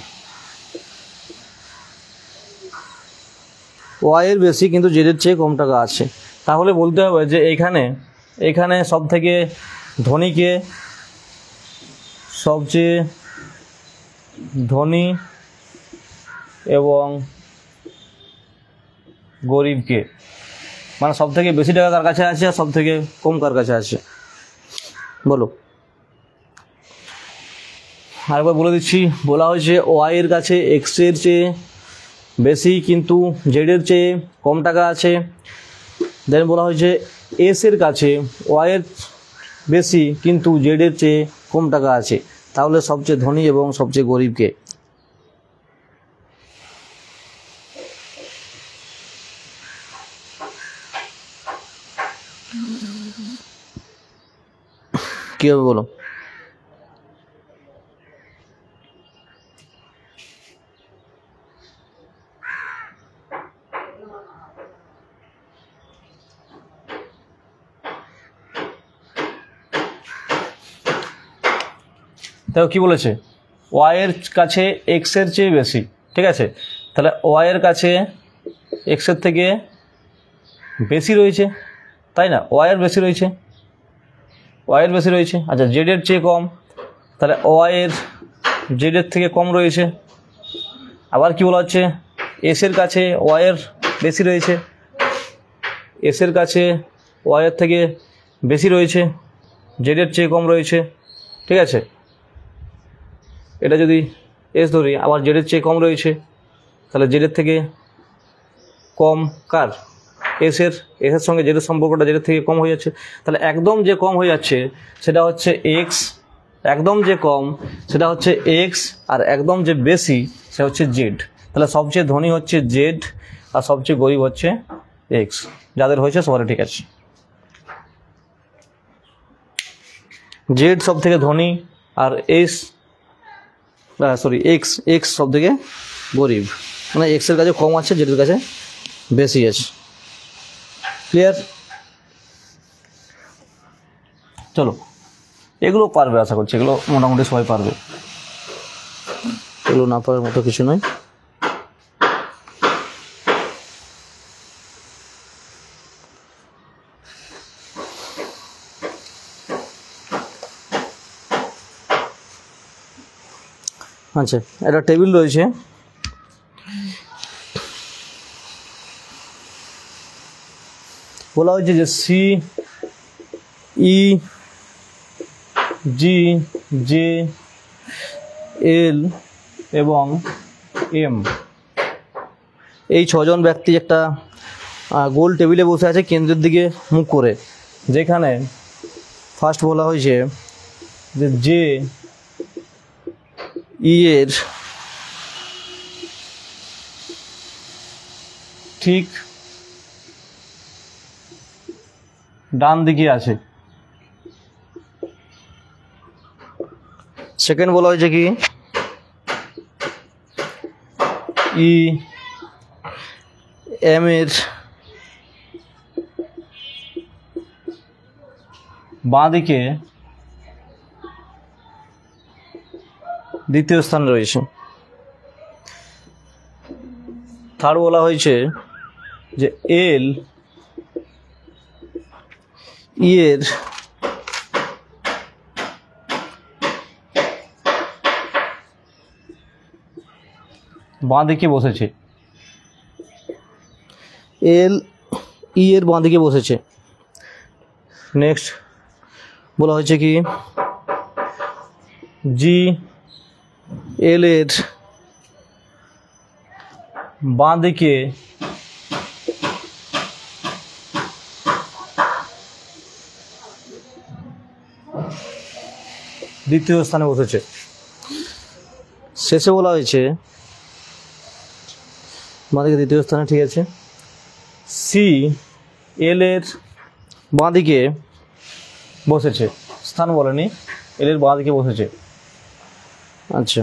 ওয়াই এর বেশি কিন্তু জেড এর চেয়ে কম টাকা আছে, তাহলে বলতে হবে যে এখানে সব থেকে ধনীকে, সবচেয়ে ধনী এবং গরিবকে, মানে সব থেকে বেশি টাকা কার কাছে আছে আর সব থেকে কম কার কাছে আছে, বলো। আরেকবার বলে দিচ্ছি, বলা হয়েছে ওয়াই এর কাছে এক্স এর চেয়ে বেশি কিন্তু জেড এর চেয়ে কম টাকা আছে। দেন বলা হয়েছে এস এর কাছে ওয়াই এর বেশি কিন্তু জেড এর চেয়ে কম টাকা আছে, তাহলে সবচেয়ে ধনী এবং সবচেয়ে গরিবকে। কি হবে বলো? দেখো কি বলেছে, ওয়াই এর কাছে এক্স এর চেয়ে বেশি, ঠিক আছে। তাহলে ওয়াই এর কাছে এক্স এর থেকে বেশি রয়েছে, তাই না? ওয়াই এর বেশি রয়েছে, আচ্ছা জেড এর চেয়ে কম, তাহলে ওয়াই এর জেড এর থেকে কম রয়েছে। আবার কি বলা হচ্ছে, এস এর কাছে ওয়াই এর বেশি রয়েছে, এস এর কাছে ওয়াই এর থেকে বেশি রয়েছে, জেড এর চেয়ে কম রয়েছে, ঠিক আছে। এটা যদি এস ধরি, আবার জেড এর চেয়ে কম রয়েছে, তাহলে জেড এর থেকে কম কার? এসের সঙ্গে জেডের সম্পর্কটা জেডের থেকে কম হয়ে যাচ্ছে। তাহলে একদম যে কম হয়ে যাচ্ছে সেটা হচ্ছে এক্স, একদম যে কম সেটা হচ্ছে এক্স, আর একদম যে বেশি সেটা হচ্ছে জেড। তাহলে সবচেয়ে ধনী হচ্ছে জেড আর সবচেয়ে গরিব হচ্ছে এক্স। যাদের হয়েছে সবারই ঠিক আছে। জেড সব থেকে ধনী আর এক্স সব থেকে গরিব, মানে এক্সের কাছে কম আছে, জেডের কাছে বেশি আছে। ক্লিয়ার? চলো, এগুলো পারবে, আশা করছি এগুলো মোটামুটি সবাই পারবে, এগুলো না পারার মতো কিছু নয়। আচ্ছা, একটা টেবিল রয়েছে, বলা হয়েছে যে C E G J L এবং এম এই ছজন ব্যক্তি একটা গোল টেবিলে বসে আছে কেন্দ্রের দিকে মুখ করে, যেখানে ফার্স্ট বলা হয়েছে যে জে ই এর ঠিক ডান দিকে আছে। সেকেন্ড বলা হয়েছে কি ই এম এর বাঁ দিকে দ্বিতীয় স্থানে রয়েছে। থার্ড বলা হয়েছে যে এল ই এর বাঁ দিকে বসেছে, এল ই এর বাঁ দিকে বসেছে। নেক্সট বলা হয়েছে কি জি এল এর বাঁ দিকে দ্বিতীয় স্থানে বসেছে। শেষে বলা হয়েছে বাঁ দিকে দ্বিতীয় স্থানে, ঠিক আছে। সি এল এর বাঁ দিকে বসেছে, স্থান বলেনি, এল এর বাঁ দিকে বসেছে। আচ্ছা,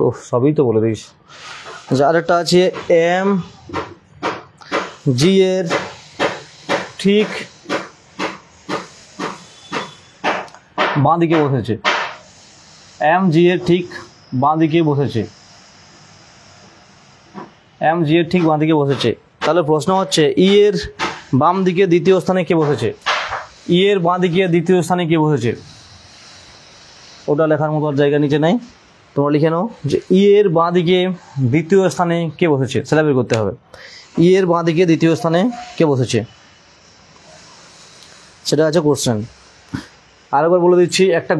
ও সবই তো বলে দিস। আচ্ছা, আরেকটা আছে এম জি এর ঠিক বাঁ দিকে বসেছে, এম জি এর ঠিক বাঁ দিকে বসেছে, এম জি এর ঠিক বাঁ দিকে বসেছে। তাহলে প্রশ্ন হচ্ছে ই এর বাম দিকে দ্বিতীয় স্থানে কে বসেছে, ই এর বাঁ দিকে দ্বিতীয় স্থানে কে বসেছে, ওটা লেখার মতো জায়গা নিচে নাই, তোমরা লিখে নাও যে ই এর বাঁ দিকে দ্বিতীয় স্থানে কে বসেছে, সেটা বের করতে হবে। ই এর বাঁ দিকে দ্বিতীয় স্থানে কে বসেছে, সেটা আছে কোশ্চেন। আরেকবার বলে দিচ্ছি, একটা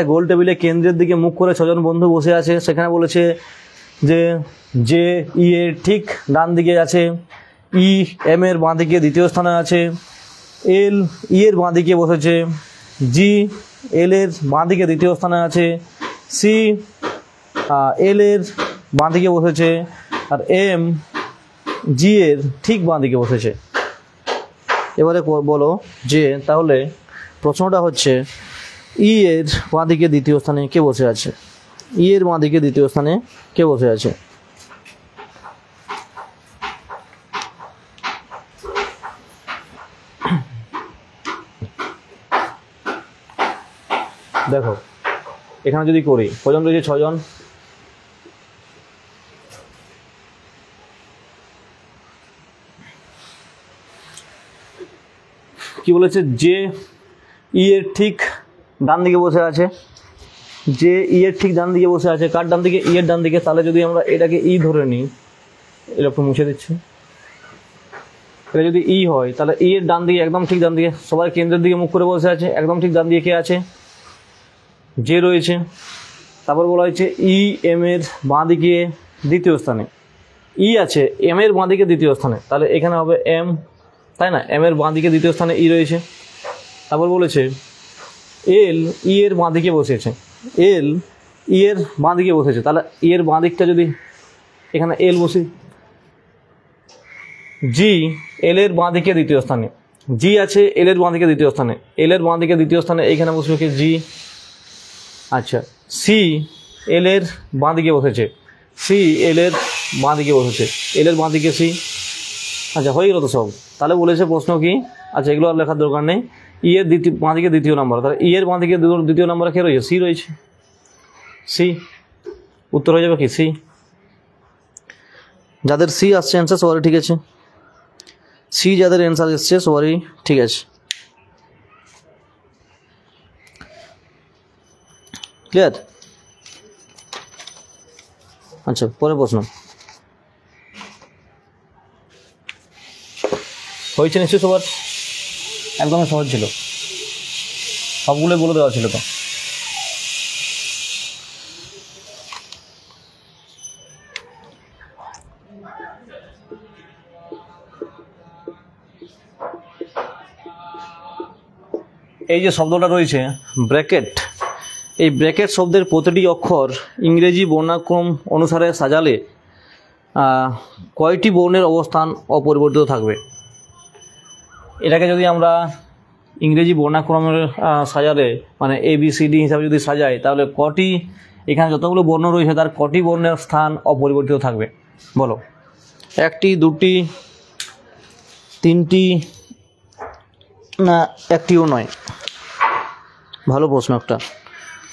গোল টেবিলে কেন্দ্রের দিকে মুখ করে 6 জন বন্ধু বসে আছে। সেখানে বলেছে যে ই এর ঠিক ডান দিকে আছে, ই এম এর বাঁ দিকে দ্বিতীয় স্থানে আছে, এল ই এর বাঁ দিকে বসেছে, জি এল এর বাঁ দিকে দ্বিতীয় স্থানে আছে, সি এল এর বাঁ দিকে বসেছে, আর এম জি এর ঠিক বাঁ দিকে বসেছে। এবারে বলো যে তাহলে প্রশ্নটা হচ্ছে ই এর বাঁ দিকে দ্বিতীয় স্থানে কে বসে আছে, ই এর বাঁ দিকে দ্বিতীয় স্থানে কে বসে আছে। দেখো এখানে যদি করি, কজন রয়েছে, 6 জন। কি বলেছে, যে ই এর ঠিক ডান দিকে বসে আছে, যে ই এর ঠিক ডান দিকে বসে আছে, কার ডান দিকে, ই এর ডান দিকে। তাহলে যদি আমরা এটাকে ই ধরে নিই, এটা একটু মুছে দিচ্ছি, এটা যদি ই হয় তাহলে ই এর ডান দিকে, একদম ঠিক ডান দিকে, সবাই কেন্দ্রের দিকে মুখ করে বসে আছে, একদম ঠিক ডান দিকে কে আছে, যে রয়েছে। তারপর বলা হয়েছে ই এম এর বাঁ দিকে দ্বিতীয় স্থানে, ই আছে এম এর বাঁ দিকে দ্বিতীয় স্থানে, তাহলে এখানে হবে এম, তাই না, এম এর বাঁ দিকে দ্বিতীয় স্থানে ই রয়েছে। তারপর বলেছে এল ই এর বাঁ দিকে বসেছে, এল ই এর বাঁ দিকে বসেছে, তাহলে ই এর বাঁ দিকটা যদি এখানে এল বসে, জি এল এর বাঁ দিকে দ্বিতীয় স্থানে, জি আছে এল এর বাঁ দিকে দ্বিতীয় স্থানে, এল এর বাঁ দিকে দ্বিতীয় স্থানে এইখানে বসবে কি জি। আচ্ছা, সি এল এর বাঁ দিকে বসেছে, সি এল এর বাঁ দিকে বসেছে, এল এর বাঁ দিকে সি। আচ্ছা, হয়ে গেল তো সব। তাহলে বলেছে প্রশ্ন কি, আচ্ছা এগুলো আর লেখার দরকার নেই। ই এর বাঁ দিকে দ্বিতীয় নম্বর, তাহলে ই এর বাঁ দিকে দ্বিতীয় নম্বরে কে রয়েছে, সি রয়েছে, সি। উত্তর হয়ে যাবে কি সি। যাদের সি আসছে অ্যান্সার সবারই ঠিক আছে, সি যাদের অ্যান্সার এসছে সবারই ঠিক আছে। ক্লিয়ার? আচ্ছা, পরের প্রশ্ন হয়েছে নিশ্চয়ই সবার, একদমই সহজ ছিল, সবগুলোই বলে দেওয়া ছিল। তো এই যে শব্দটা রয়েছে ব্র্যাকেট, এই ব্র্যাকেট শব্দের প্রতিটি অক্ষর ইংরেজি বর্ণাক্রম অনুসারে সাজালে কয়টি বর্ণের অবস্থান অপরিবর্তিত থাকবে। এটাকে যদি আমরা ইংরেজি বর্ণাক্রমের সাজালে মানে ABCD হিসাবে যদি সাজাই, তাহলে কটি, এখানে যতগুলো বর্ণ রয়েছে তার কটি বর্ণের স্থান অপরিবর্তিত থাকবে বলো। 1টি, 2টি, 3টি, না 1টিও নয়। ভালো প্রশ্ন একটা,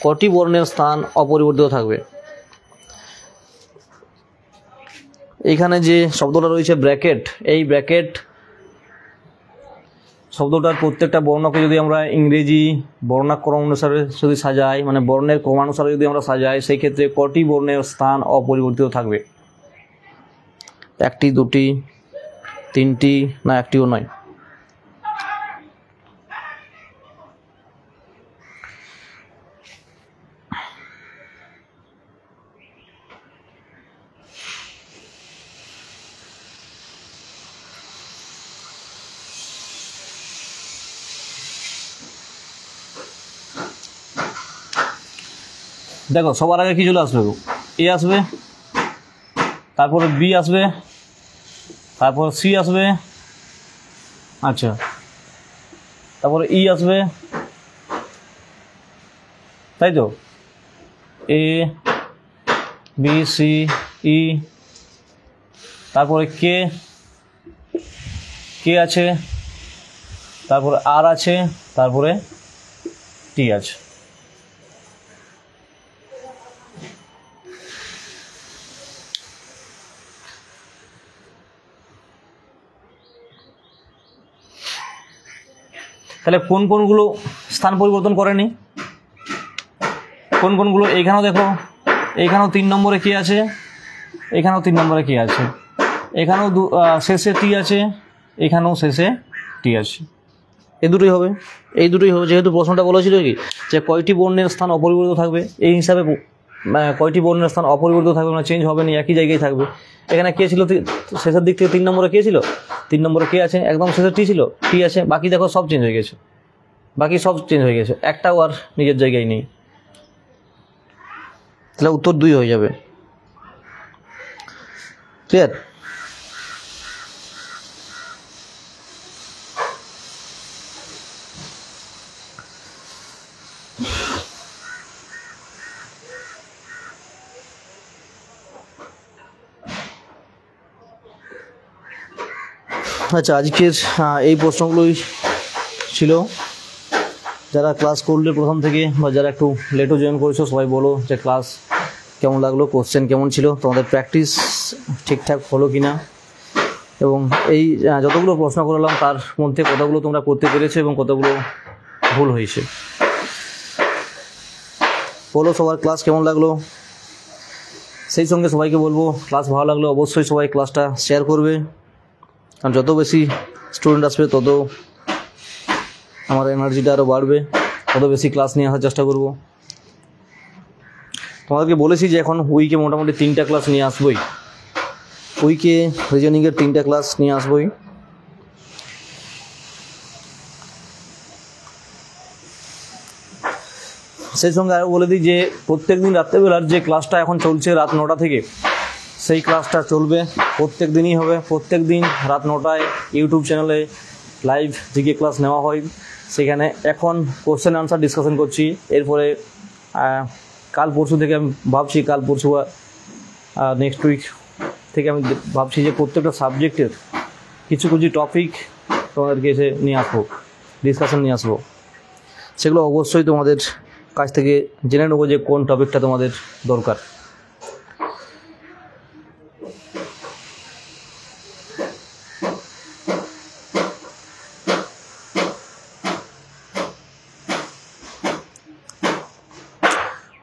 কটি বর্ণের স্থান অপরিবর্তিত থাকবে। এখানে যে শব্দটা রয়েছে ব্র্যাকেট, এই ব্র্যাকেট শব্দটার প্রত্যেকটা বর্ণকে যদি আমরা ইংরেজি বর্ণাক্রম অনুসারে যদি সাজাই, মানে বর্ণের ক্রমানুসারে যদি আমরা সাজাই, সেই ক্ষেত্রে কটি বর্ণের স্থান অপরিবর্তিত থাকবে? একটি, দুটি, তিনটি, না একটিও নয়? দেখো সবার আগে কি চলে আসবে? এ আসবে, তারপরে বি আসবে, তারপর সি আসবে, আচ্ছা, তারপরে ই আসবে, তাই তো? এ বি সি ই, তারপরে কে কে আছে, তারপরে আর আছে, তারপরে টি আছে। তাহলে কোন কোনগুলো স্থান পরিবর্তন করেনি? কোন কোনগুলো? এইখানেও দেখো, এইখানেও 3 নম্বরে কে আছে, এখানেও 3 নম্বরে কে আছে, এখানেও শেষে টি আছে, এখানেও শেষে টি আছে। এই দুটোই হবে, এই দুটোই হবে। যেহেতু প্রশ্নটা বলেছিল কি যে কয়টি বর্ণের স্থান অপরিবর্তিত থাকবে, এই হিসাবে কয়টি বর্ণের স্থান অপরিবর্তিত থাকবে, মানে চেঞ্জ হবে না, একই জায়গায় থাকবে। এখানে কে ছিল শেষের দিক থেকে? 3 নম্বরে কে ছিল? 3 নম্বরে কে আছে, একদম শেষে টি ছিল, টি আছে। বাকি দেখো সব চেঞ্জ হয়ে গেছে, বাকি সব চেঞ্জ হয়ে গেছে, একটাও আর নিজের জায়গায় নেই। তাহলে উত্তর 2 হয়ে যাবে। ক্লিয়ার? আচ্ছা, আজকের এই প্রশ্নগুলোই ছিল। যারা ক্লাস করলে প্রথম থেকে বা যারা একটু লেটও জয়েন করেছো, সবাই বলো যে ক্লাস কেমন লাগলো, কোশ্চেন কেমন ছিল, তোমাদের প্র্যাকটিস ঠিকঠাক হলো কি না, এবং এই যতগুলো প্রশ্ন করলাম তার মধ্যে কতগুলো তোমরা করতে পেরেছো এবং কতগুলো ভুল হয়েছে। বলো সবার ক্লাস কেমন লাগলো। সেই সঙ্গে সবাইকে বলবো ক্লাস ভালো লাগলো অবশ্যই সবাই ক্লাসটা শেয়ার করবে, কারণ যত বেশি স্টুডেন্ট আসবে তত আমার এনার্জিটা আরও বাড়বে, তত বেশি ক্লাস নিয়ে আসার চেষ্টা করব। তোমাদেরকে বলেছি যে এখন উইকে মোটামুটি 3টা ক্লাস নিয়ে আসবোই, উইকে রিজনিংয়ের 3টা ক্লাস নিয়ে আসবোই। সেই সঙ্গে আরও বলে দিই যে প্রত্যেক দিন রাত্রেবেলার যে ক্লাসটা এখন চলছে রাত 9টা থেকে, সেই ক্লাসটা চলবে, প্রত্যেক দিনই হবে। প্রত্যেক দিন রাত 9টায় ইউটিউব চ্যানেলে লাইভ জিকে ক্লাস নেওয়া হয়। সেখানে এখন কোশ্চেন আনসার ডিসকাশন করছি। এরপরে কাল পরশু থেকে আমি ভাবছি, কাল পরশু নেক্সট উইক থেকে আমি ভাবছি যে প্রত্যেকটা সাবজেক্টের কিছু কিছু টপিক তোমাদেরকে এসে নিয়ে আসবো, ডিসকাশন নিয়ে আসবো। সেগুলো অবশ্যই তোমাদের কাছ থেকে জেনে নেবো যে কোন টপিকটা তোমাদের দরকার।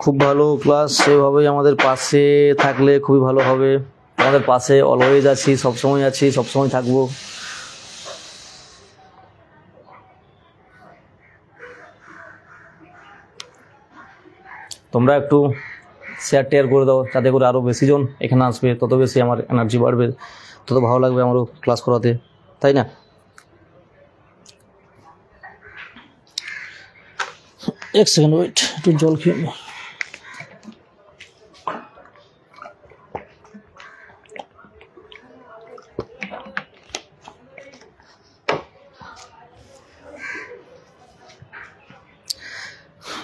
খুব ভালো ক্লাস, সেভাবেই আমাদের পাশে থাকলে খুবই ভালো হবে। আমাদের পাশে অলওয়েজ আছি, সবসময় আছি, সবসময় থাকবো। তোমরা একটু শেয়ার টেয়ার করে দাও, যাতে করে আরও বেশি জন এখানে আসবে, তত বেশি আমার এনার্জি বাড়বে, তত ভালো লাগবে আমারও ক্লাস করাতে, তাই না? এক সেকেন্ড ওয়েট, একটু জল খেয়ে নি।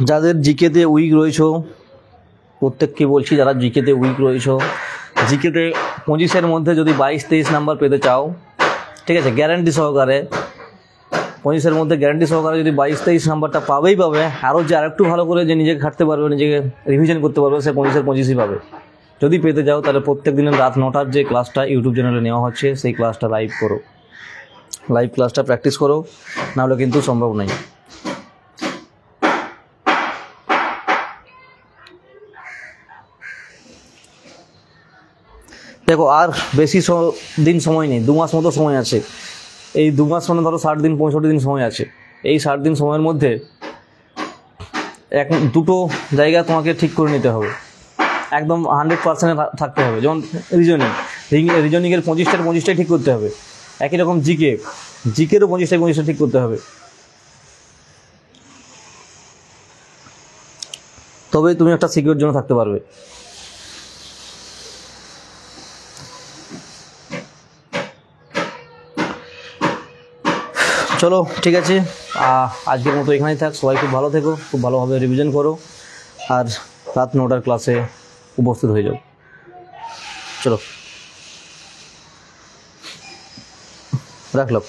যাদের জিকেতে উইক রয়েছো, প্রত্যেককে বলছি, যারা জিকেতে উইক রয়েছো, জিকেতে 25-এর মধ্যে যদি 22-23 নাম্বার পেতে চাও, ঠিক আছে, গ্যারান্টি সহকারে 25-এর মধ্যে গ্যারান্টি সহকারে যদি 22-23 নাম্বারটা পাবেই পাবে। আরও যে আরেকটু ভালো করে যে নিজেকে খাটতে পারবে, নিজেকে রিভিশন করতে পারবে, সে 25-এর 25ই পাবে। যদি পেতে যাও তাহলে প্রত্যেক দিনের রাত 9টার যে ক্লাসটা ইউটিউব চ্যানেলে নেওয়া হচ্ছে, সেই ক্লাসটা লাইভ করো। লাইভ ক্লাসটা প্র্যাকটিস করো, নাহলে কিন্তু সম্ভব নয়। দেখো আর বেশি দিন সময় নেই, 2 মাস মতো সময় আছে। এই 2 মাস মানে ধরো 60 দিন 65 দিন সময় আছে। এই 60 দিন সময়ের মধ্যে দুটো জায়গা তোমাকে ঠিক করে নিতে হবে, একদম 100% থাকতে হবে। যেমন রিজনিংয়ের 25টাই ঠিক করতে হবে। একই রকম জিকেরও 25টা ঠিক করতে হবে, তবেই তুমি একটা সিকিউর জন্য থাকতে পারবে। চলো ঠিক আছে, আজকের মতো এখানেই থাক। সবাই খুব ভালো থেকো, খুব ভালোভাবে রিভিশন করো, আর রাত 9টার ক্লাসে উপস্থিত হয়ে যাও। চলো রাখলাম।